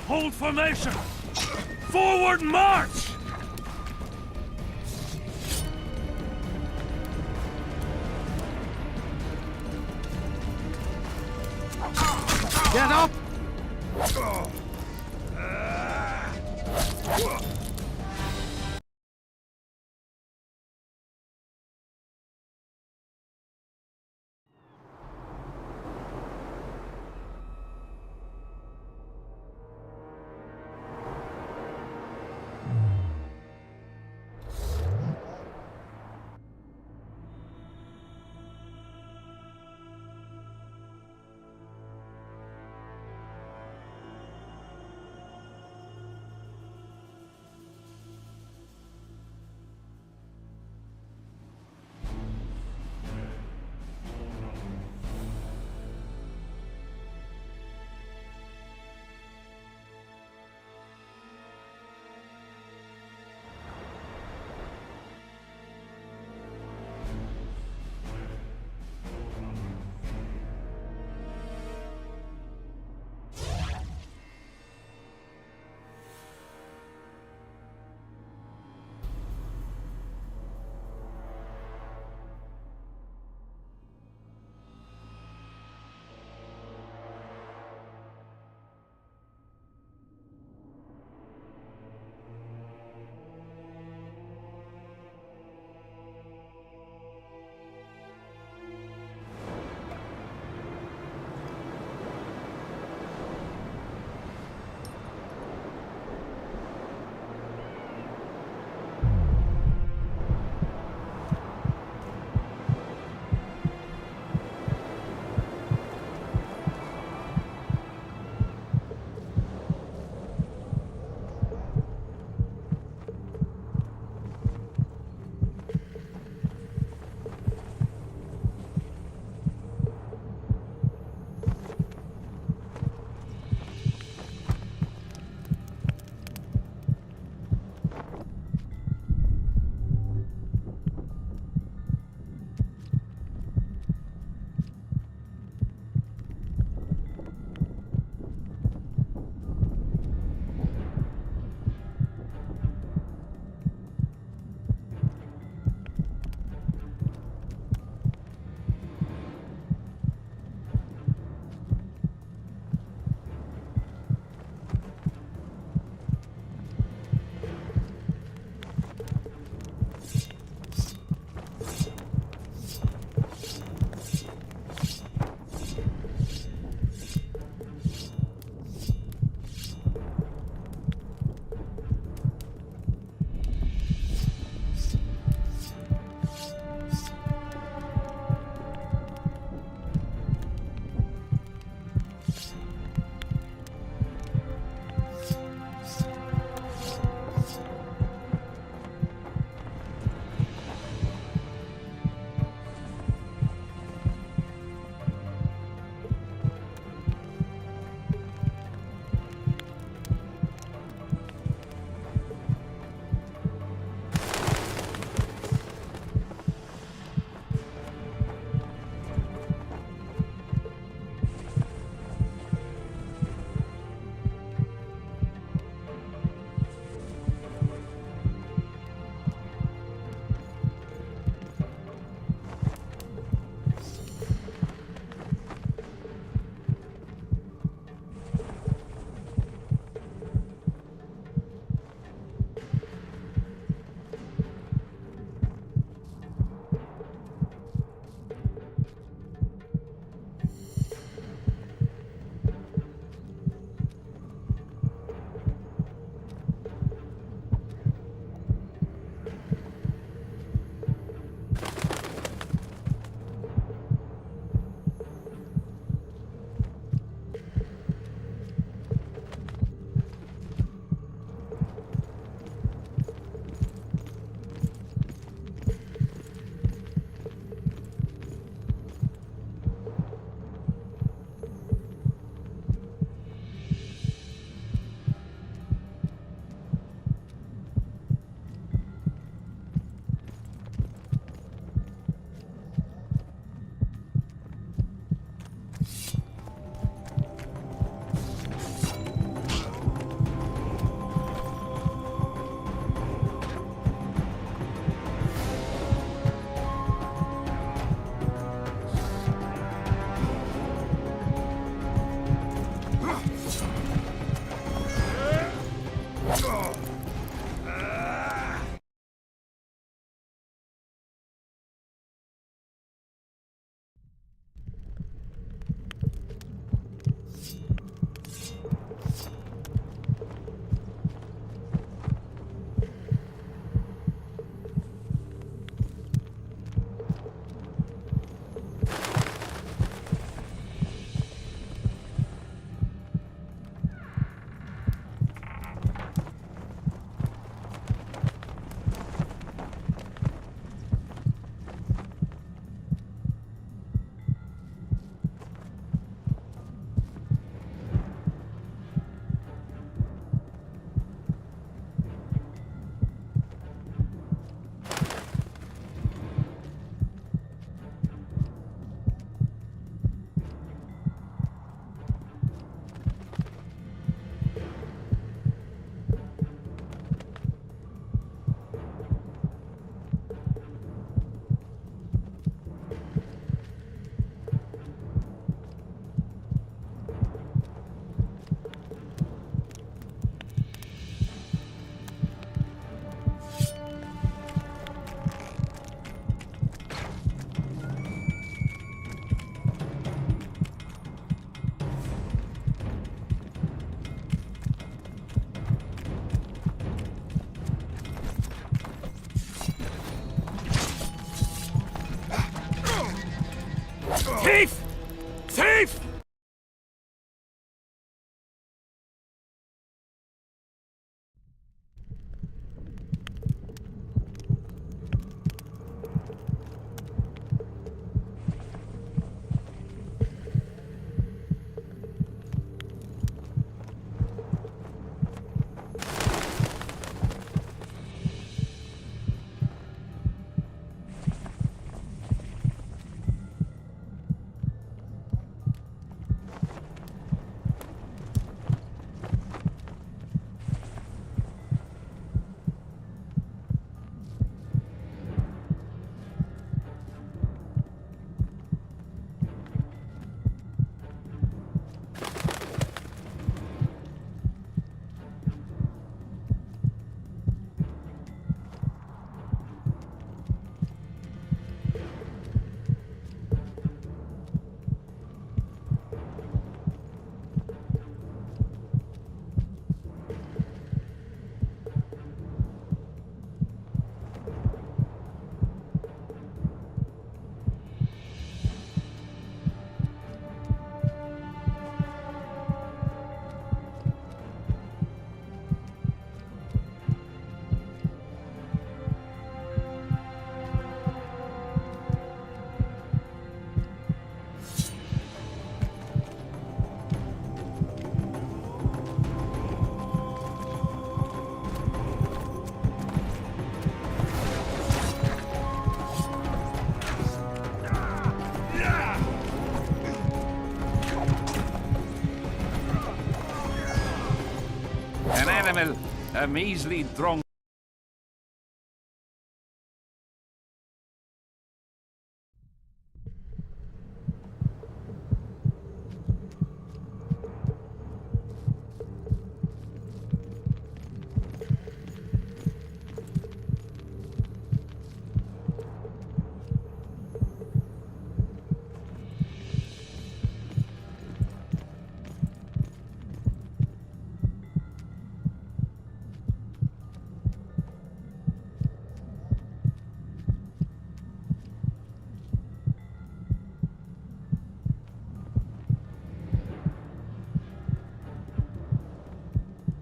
Hold formation! Forward march! Get up! Thief! Thief! An animal, a measly drone.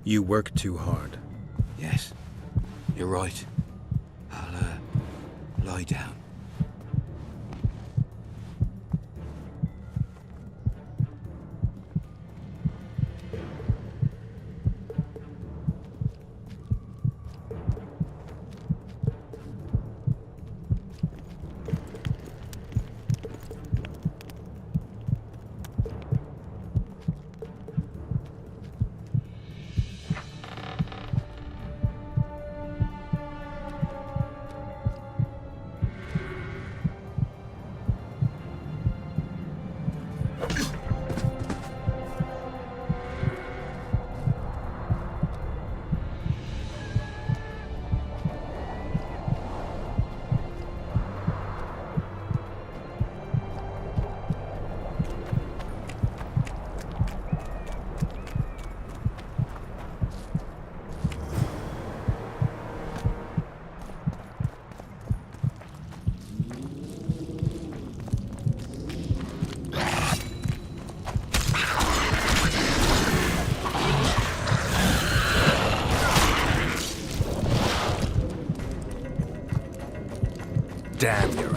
You work too hard. Yes, you're right. I'll, lie down. Damn your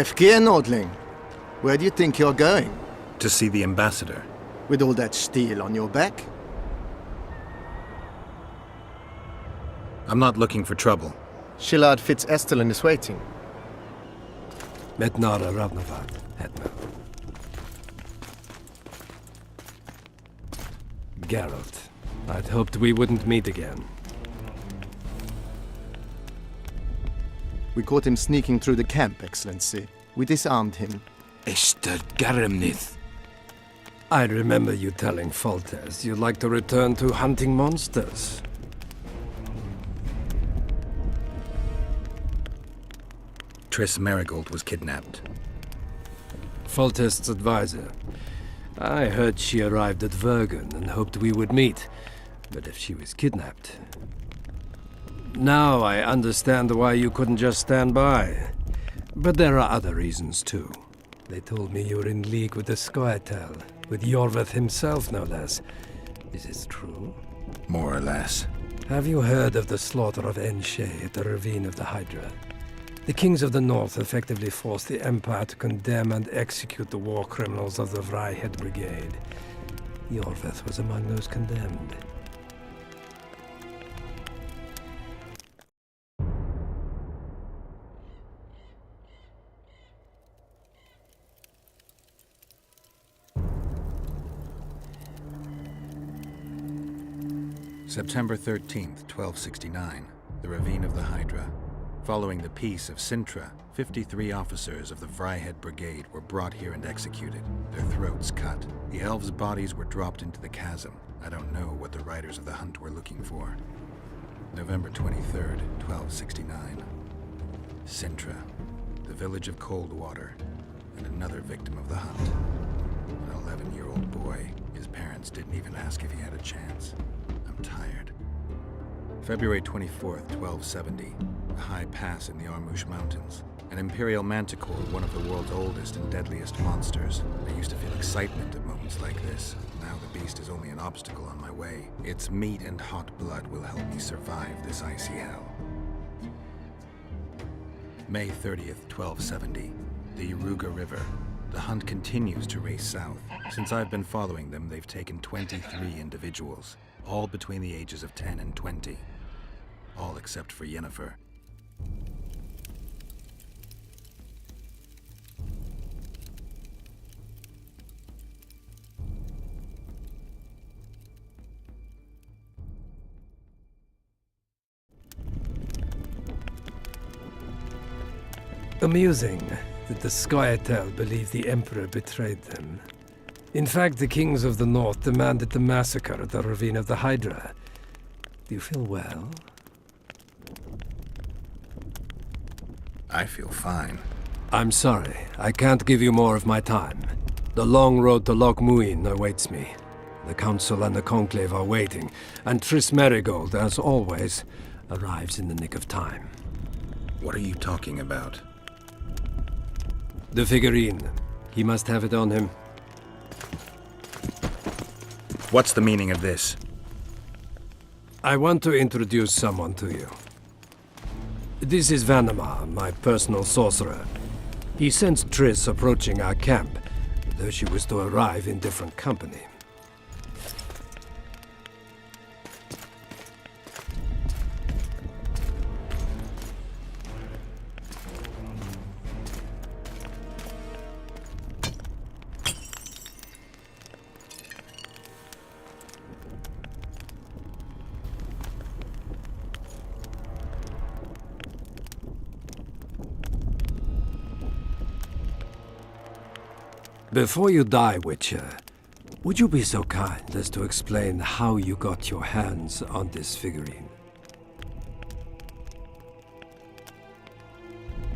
Efkir, Nordling. Where do you think you're going? To see the ambassador. With all that steel on your back? I'm not looking for trouble. Shillard Fitz-Estelin is waiting. Metnara Ravnavad, Hetman. Geralt, I'd hoped we wouldn't meet again. We caught him sneaking through the camp, Excellency. We disarmed him. Esther Garamnith. I remember you telling Foltest you'd like to return to hunting monsters. Triss Marigold was kidnapped. Foltest's advisor. I heard she arrived at Vergen and hoped we would meet. But if she was kidnapped... Now I understand why you couldn't just stand by. But there are other reasons too. They told me you were in league with the Scoia'tael, with Iorveth himself no less. Is this true? More or less. Have you heard of the slaughter of Enshe at the Ravine of the Hydra? The kings of the north effectively forced the Empire to condemn and execute the war criminals of the Vryhed Brigade. Iorveth was among those condemned. September 13th, 1269, the Ravine of the Hydra. Following the Peace of Sintra, 53 officers of the Vryhed Brigade were brought here and executed, their throats cut. The elves' bodies were dropped into the chasm. I don't know what the riders of the hunt were looking for. November 23rd, 1269. Sintra, the village of Coldwater, and another victim of the hunt. An 11-year-old boy. His parents didn't even ask if he had a chance. I'm tired. February 24th, 1270. A high pass in the Armouche Mountains. An imperial manticore, one of the world's oldest and deadliest monsters. I used to feel excitement at moments like this. Now the beast is only an obstacle on my way. Its meat and hot blood will help me survive this icy hell. May 30th, 1270. The Iruga River. The hunt continues to race south. Since I've been following them, they've taken 23 individuals, all between the ages of 10 and 20. All except for Yennefer. Amusing that the Scoia'tael believe the Emperor betrayed them. In fact, the kings of the north demanded the massacre at the Ravine of the Hydra. Do you feel well? I feel fine. I'm sorry. I can't give you more of my time. The long road to Loch Muin awaits me. The Council and the Conclave are waiting, and Triss Marigold, as always, arrives in the nick of time. What are you talking about? The figurine. He must have it on him. What's the meaning of this? I want to introduce someone to you. This is Vanamar, my personal sorcerer. He sensed Triss approaching our camp, though she was to arrive in different company. Before you die, Witcher, would you be so kind as to explain how you got your hands on this figurine?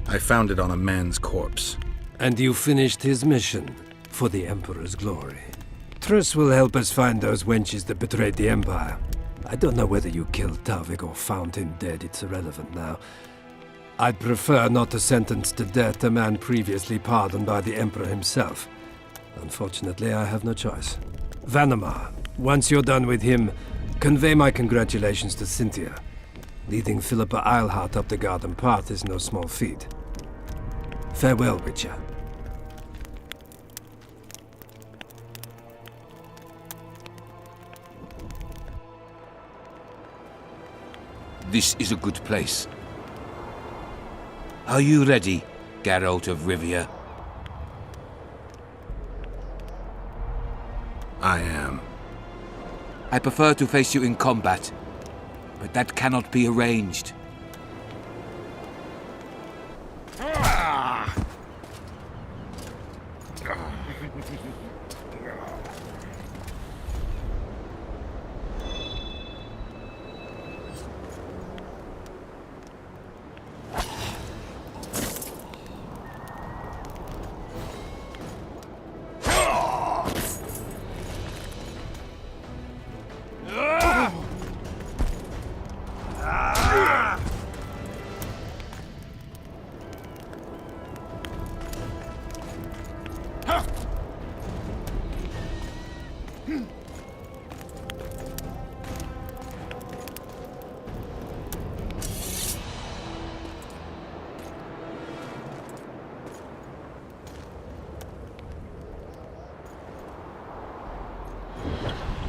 I found it on a man's corpse. And you finished his mission for the Emperor's glory. Triss will help us find those wenches that betrayed the Empire. I don't know whether you killed Talvik or found him dead, it's irrelevant now. I'd prefer not to sentence to death a man previously pardoned by the Emperor himself. Unfortunately, I have no choice. Vanamar, once you're done with him, convey my congratulations to Cynthia. Leading Philippa Eilhart up the garden path is no small feat. Farewell, Witcher. this is a good place. Are you ready, Geralt of Rivia? I am. I prefer to face you in combat, but that cannot be arranged.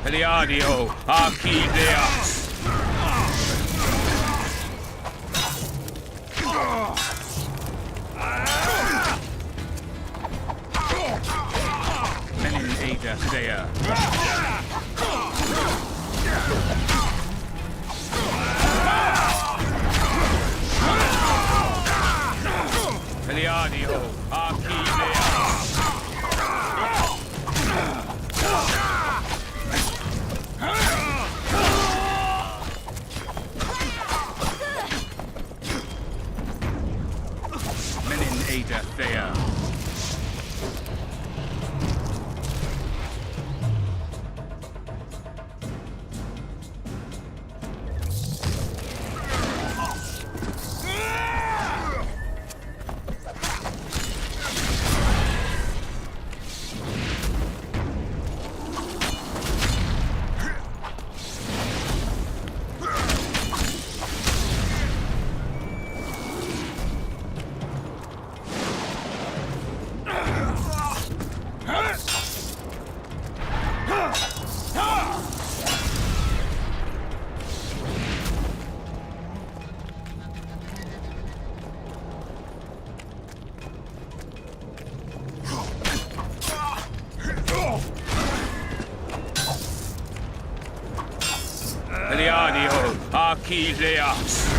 Peliadio, Archideas. Menin Ada Peliadio, Archideas. There. Peliadio, Archideas.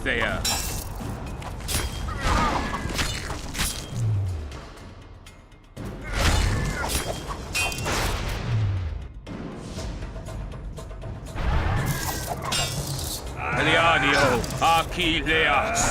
There. Peliadio, Archideas.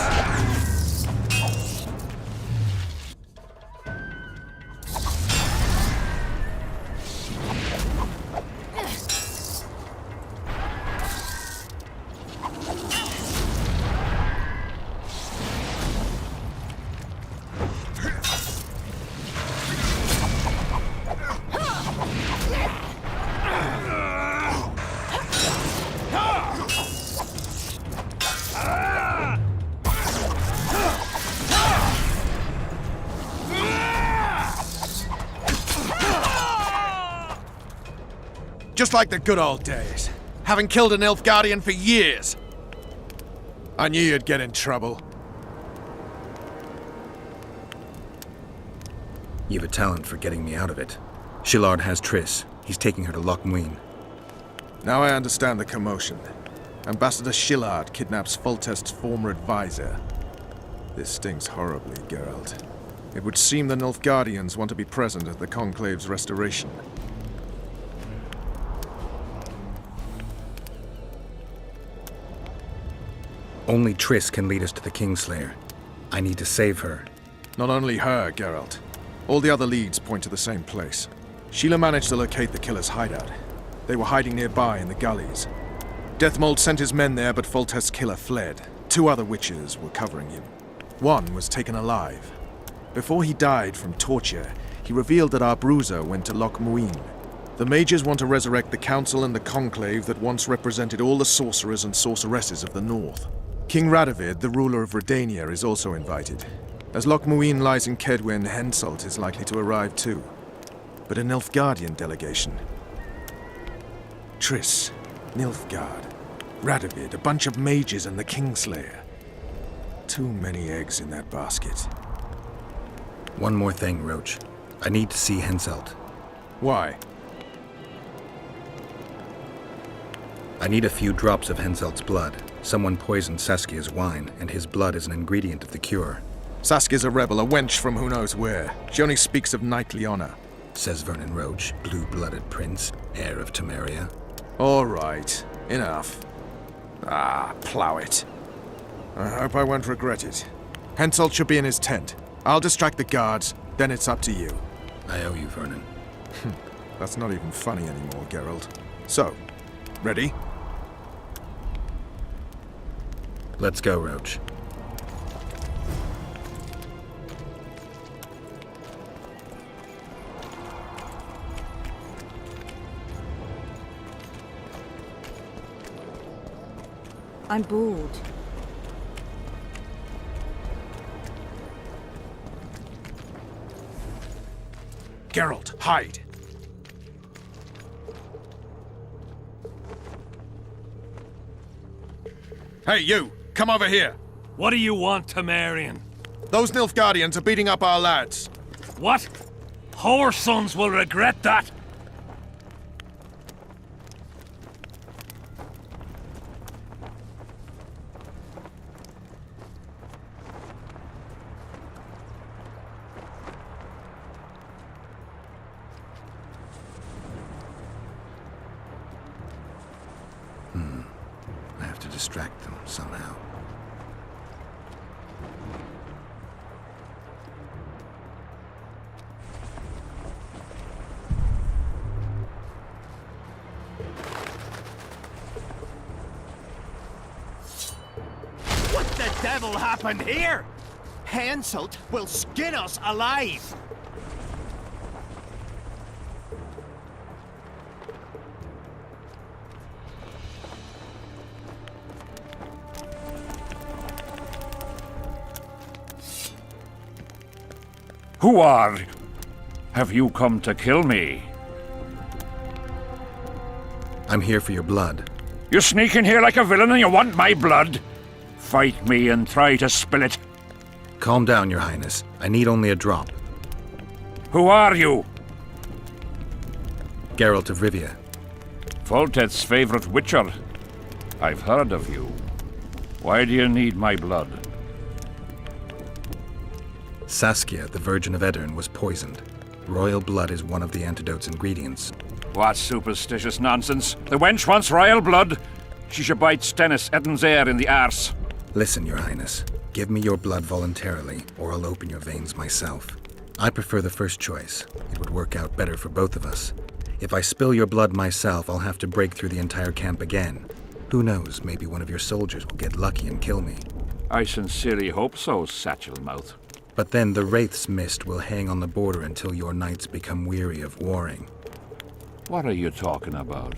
Just like the good old days. Having killed an elf guardian for years. I knew you'd get in trouble. You've a talent for getting me out of it. Shillard has Triss. He's taking her to Loch Muin. Now I understand the commotion. Ambassador Shillard kidnaps Foltest's former advisor. This stinks horribly, Geralt. It would seem the Nilfgaardians want to be present at the Conclave's restoration. Only Triss can lead us to the Kingslayer. I need to save her. Not only her, Geralt. All the other leads point to the same place. Sheila managed to locate the killer's hideout. They were hiding nearby in the gullies. Deathmold sent his men there, but Foltest's killer fled. 2 other witches were covering him. One was taken alive. Before he died from torture, he revealed that our bruiser went to Loch Muin. The mages want to resurrect the council and the conclave that once represented all the sorcerers and sorceresses of the north. King Radovid, the ruler of Redania, is also invited. As Loch Muin lies in Kedwen, Henselt is likely to arrive too. But a Nilfgaardian delegation. Triss, Nilfgaard, Radovid, a bunch of mages and the Kingslayer. Too many eggs in that basket. One more thing, Roach. I need to see Henselt. Why? I need a few drops of Henselt's blood. Someone poisoned Saskia's wine, and his blood is an ingredient of the cure. Saskia's a rebel, a wench from who knows where. She only speaks of knightly honor. Says Vernon Roach, blue-blooded prince, heir of Temeria. All right, enough. Plow it. I hope I won't regret it. Henselt should be in his tent. I'll distract the guards, then it's up to you. I owe you, Vernon. That's not even funny anymore, Geralt. So, ready? Let's go, Roach. I'm bored. Geralt, hide! Hey, you! Come over here! What do you want, Temerian? Those Nilfgaardians are beating up our lads. What? Whoresons will regret that! I have to distract them somehow. What the devil happened here? Henselt will skin us alive! Who are? Have you come to kill me? I'm here for your blood. You sneak in here like a villain and you want my blood? Fight me and try to spill it. Calm down, Your Highness. I need only a drop. Who are you? Geralt of Rivia. Foltest's favorite witcher. I've heard of you. Why do you need my blood? Saskia, the Virgin of Edirn, was poisoned. Royal blood is one of the antidote's ingredients. What superstitious nonsense. The wench wants royal blood. She should bite Stennis Eddon's in the arse. Listen, Your Highness. Give me your blood voluntarily, or I'll open your veins myself. I prefer the first choice. It would work out better for both of us. If I spill your blood myself, I'll have to break through the entire camp again. Who knows, maybe one of your soldiers will get lucky and kill me. I sincerely hope so, Satchelmouth. But then the Wraith's mist will hang on the border until your knights become weary of warring. What are you talking about?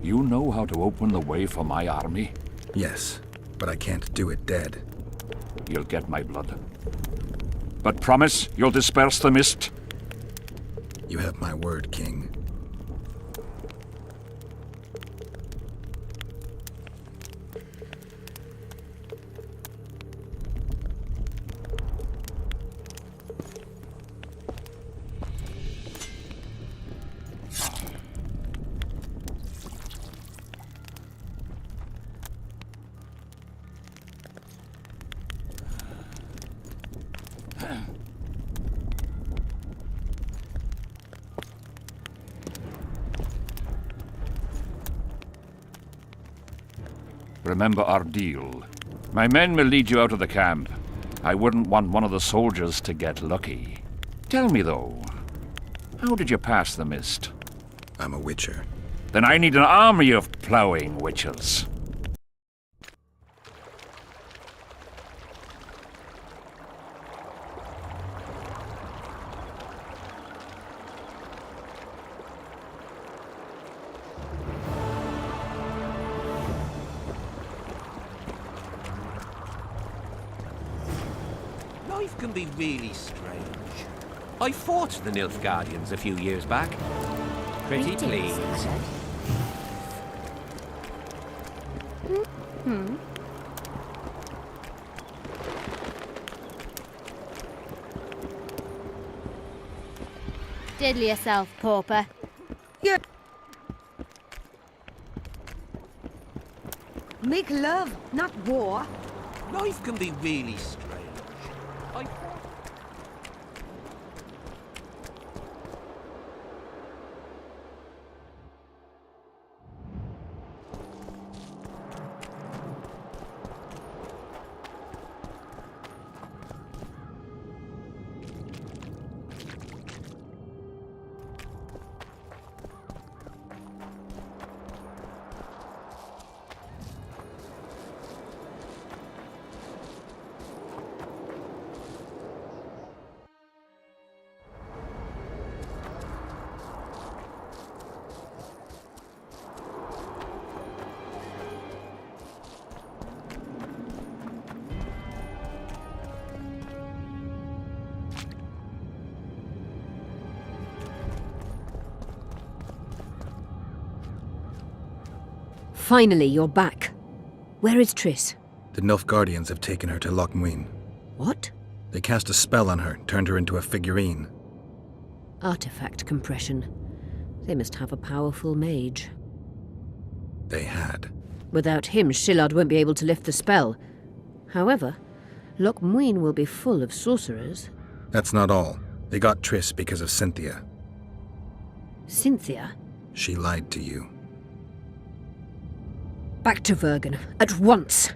You know how to open the way for my army? Yes, but I can't do it dead. You'll get my blood. But promise you'll disperse the mist? You have my word, King. Remember our deal. My men will lead you out of the camp. I wouldn't want one of the soldiers to get lucky. Tell me, though, how did you pass the mist? I'm a witcher. Then I need an army of ploughing witches. Life can be really strange. I fought the Nilfgaardians a few years back. Pretty pleased. Diddle yourself, pauper. Yeah. Make love, not war. Life can be really strange. I Finally, you're back. Where is Triss? The Nilfgaardians have taken her to Loch Muin. What? They cast a spell on her, turned her into a figurine. Artifact compression. They must have a powerful mage. They had. Without him, Shillard won't be able to lift the spell. However, Loch Muin will be full of sorcerers. That's not all. They got Triss because of Cynthia. Cynthia? She lied to you. Back to Vergen, at once!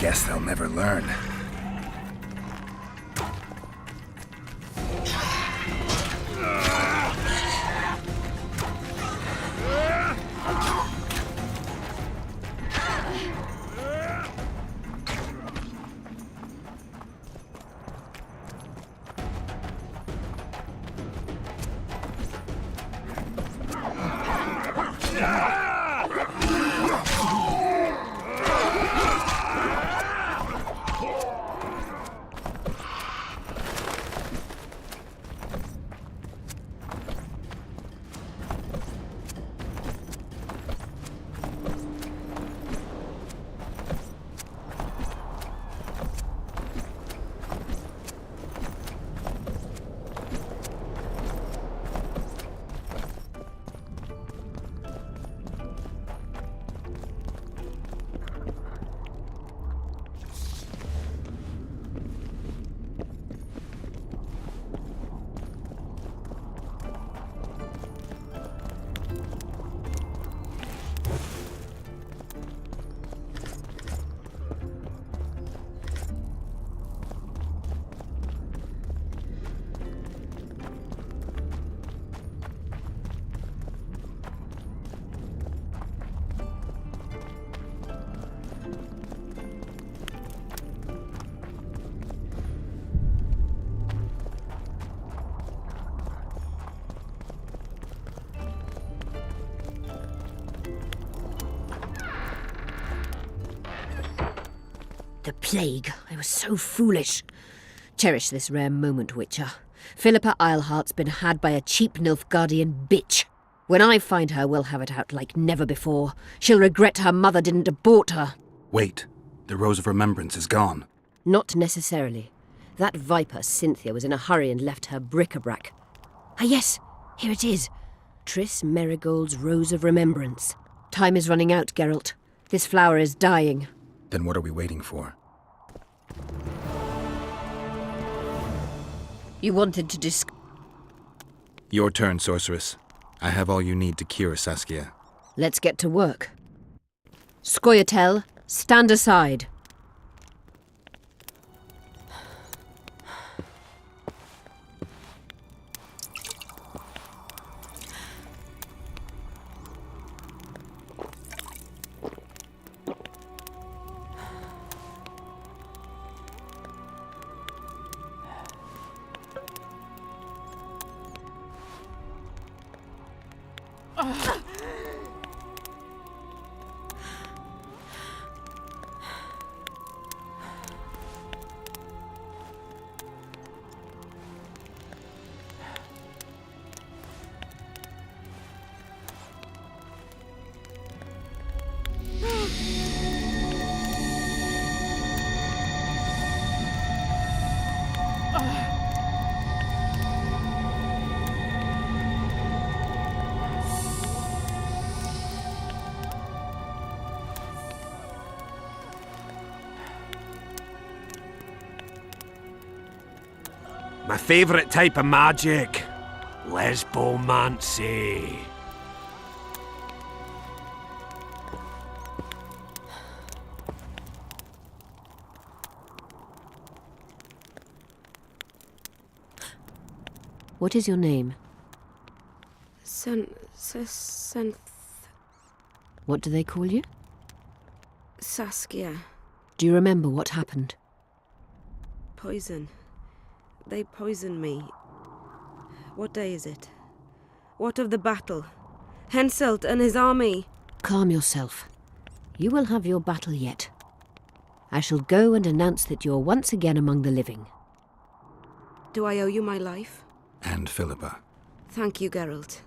Guess they'll never learn. The plague. I was so foolish. Cherish this rare moment, Witcher. Philippa Eilhart's been had by a cheap Nilfgaardian bitch. When I find her, we'll have it out like never before. She'll regret her mother didn't abort her. Wait. The Rose of Remembrance is gone. Not necessarily. That viper, Cynthia, was in a hurry and left her bric-a-brac. Ah yes, here it is. Triss Merigold's Rose of Remembrance. Time is running out, Geralt. This flower is dying. Then what are we waiting for? You wanted to Your turn, sorceress. I have all you need to cure Saskia. Let's get to work. Scoia'tael, stand aside. My favourite type of magic. Lesbomancy. What is your name? What do they call you? Saskia. Do you remember what happened? Poison. They poisoned me. What day is it? What of the battle? Henselt and his army. Calm yourself. You will have your battle yet. I shall go and announce that you're once again among the living. Do I owe you my life? And Philippa. Thank you, Geralt.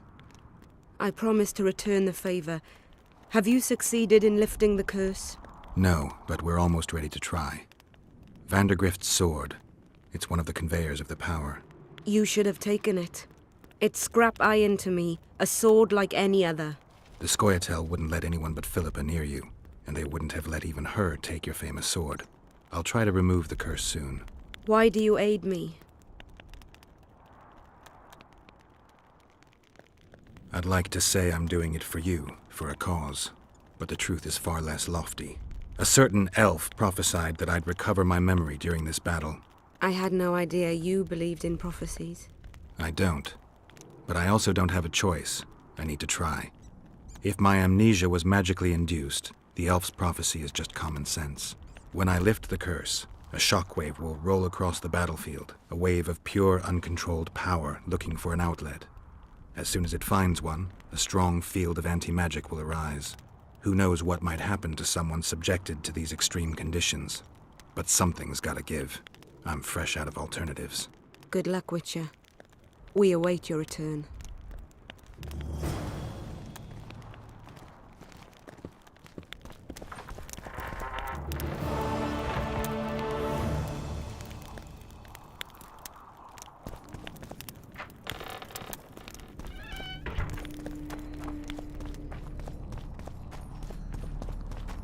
I promise to return the favour. Have you succeeded in lifting the curse? No, but we're almost ready to try. Vandergrift's sword. It's one of the conveyors of the power. You should have taken it. It's scrap iron to me, a sword like any other. The Scoia'tael wouldn't let anyone but Philippa near you, and they wouldn't have let even her take your famous sword. I'll try to remove the curse soon. Why do you aid me? I'd like to say I'm doing it for you, for a cause, but the truth is far less lofty. A certain elf prophesied that I'd recover my memory during this battle. I had no idea you believed in prophecies. I don't. But I also don't have a choice. I need to try. If my amnesia was magically induced, the elf's prophecy is just common sense. When I lift the curse, a shockwave will roll across the battlefield, a wave of pure, uncontrolled power looking for an outlet. As soon as it finds one, a strong field of anti-magic will arise. Who knows what might happen to someone subjected to these extreme conditions? But something's gotta give. I'm fresh out of alternatives. Good luck, Witcher. We await your return.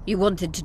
You wanted to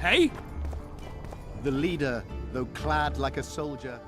Hey? The leader, though clad like a soldier,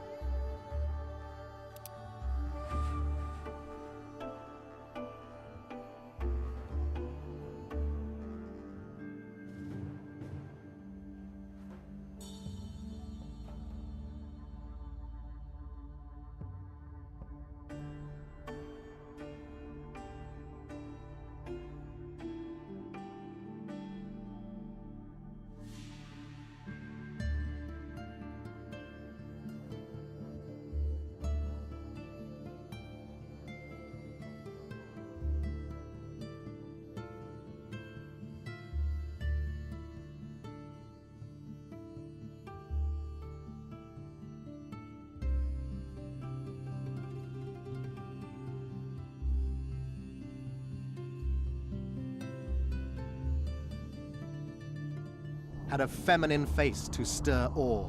had a feminine face to stir awe,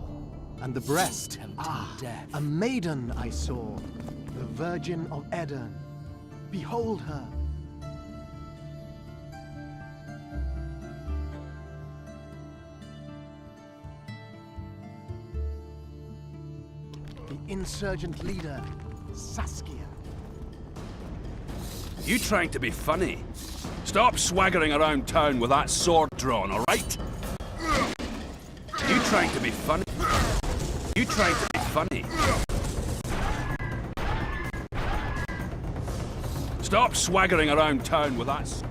and the breast, a maiden I saw, the Virgin of Eden. Behold her. The insurgent leader, Saskia. You trying to be funny? Stop swaggering around town with that sword drawn, all right? You trying to be funny? You trying to be funny? Stop swaggering around town with that...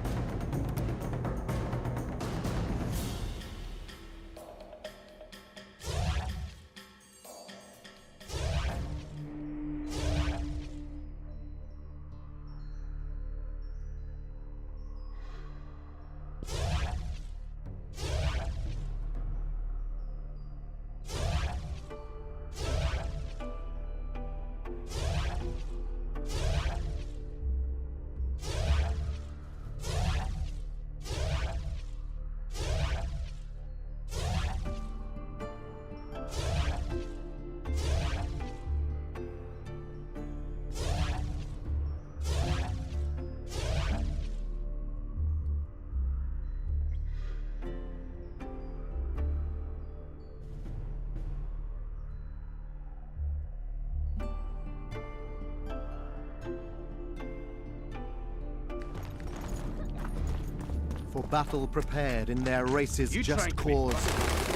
For battle prepared in their race's just cause.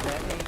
Their aim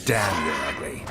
Damn, you're ugly.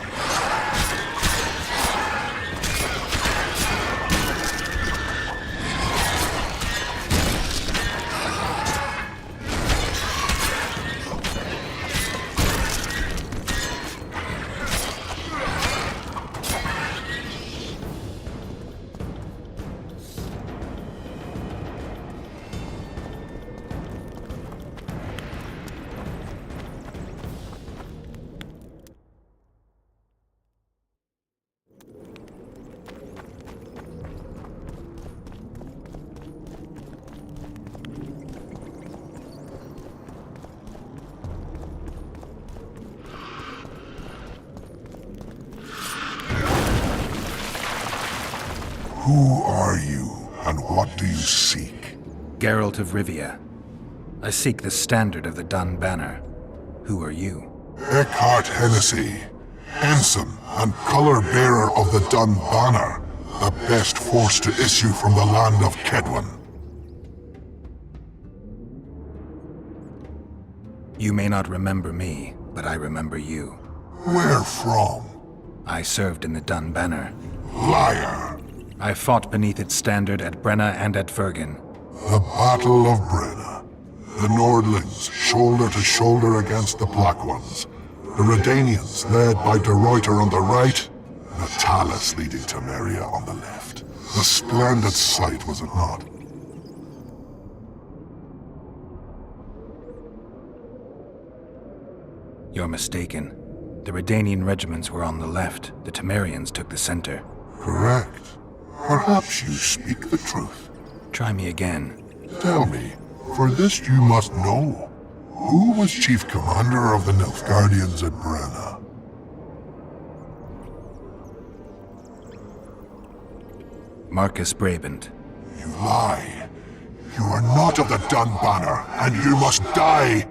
Who are you, and what do you seek? Geralt of Rivia. I seek the standard of the Dun Banner. Who are you? Eckhart Hennessy, ensign and color-bearer of the Dun Banner, the best force to issue from the land of Kedwen. You may not remember me, but I remember you. Where from? I served in the Dun Banner. Liar! I fought beneath its standard at Brenna and at Vergen. The Battle of Brenna. The Nordlings, shoulder to shoulder against the Black Ones. The Redanians, led by De Ruyter on the right. The Talus leading Temeria on the left. A splendid sight, was it not? You're mistaken. The Redanian regiments were on the left. The Temerians took the center. Correct. Perhaps you speak the truth. Try me again. Tell me, for this you must know. Who was chief commander of the Nilfgaardians at Brenna? Marcus Brabant. You lie. You are not of the Dun Banner, and you must die!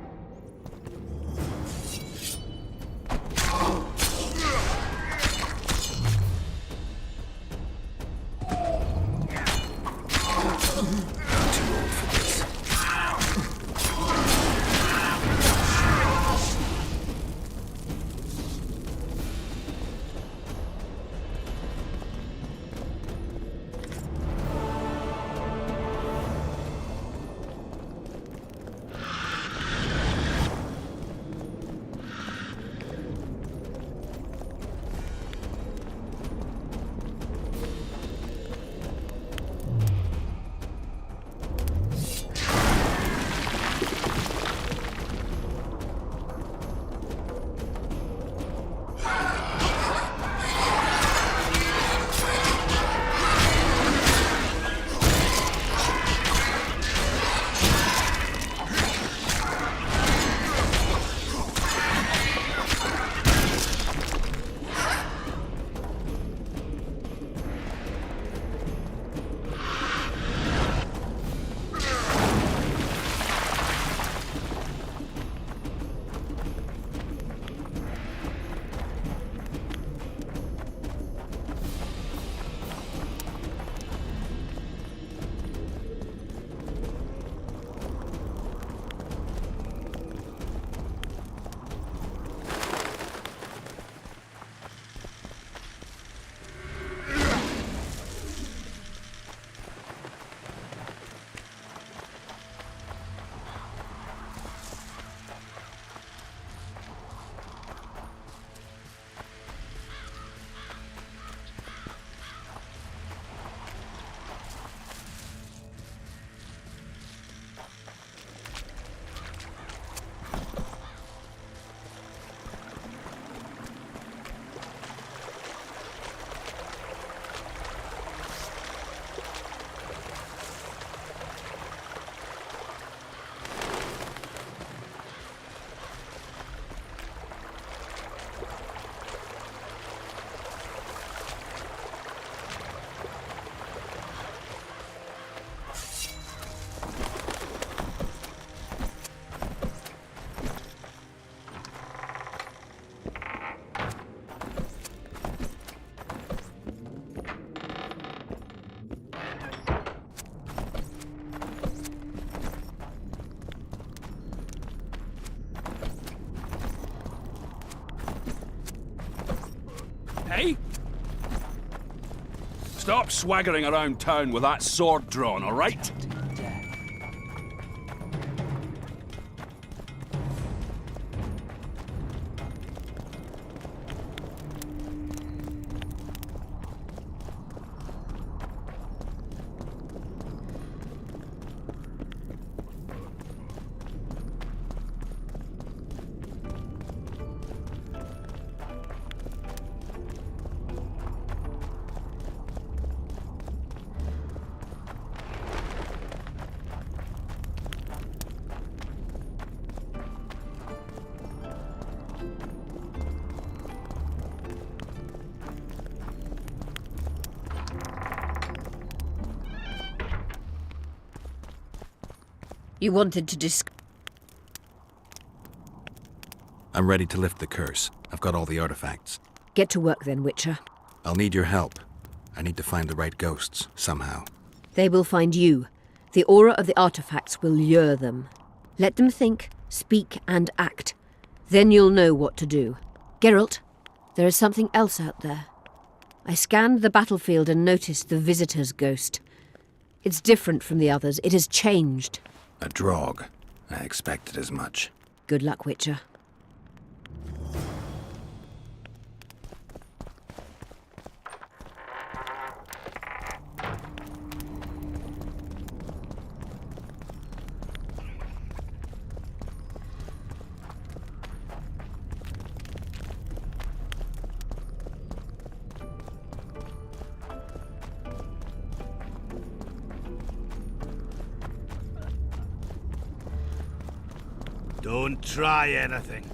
hey? Stop swaggering around town with that sword drawn, all right? You wanted to I'm ready to lift the curse. I've got all the artifacts. Get to work then, Witcher. I'll need your help. I need to find the right ghosts, somehow. They will find you. The aura of the artifacts will lure them. Let them think, speak, and act. Then you'll know what to do. Geralt, there is something else out there. I scanned the battlefield and noticed the Visitor's ghost. It's different from the others. It has changed. A Draug. I expected as much. Good luck, Witcher. Don't try anything.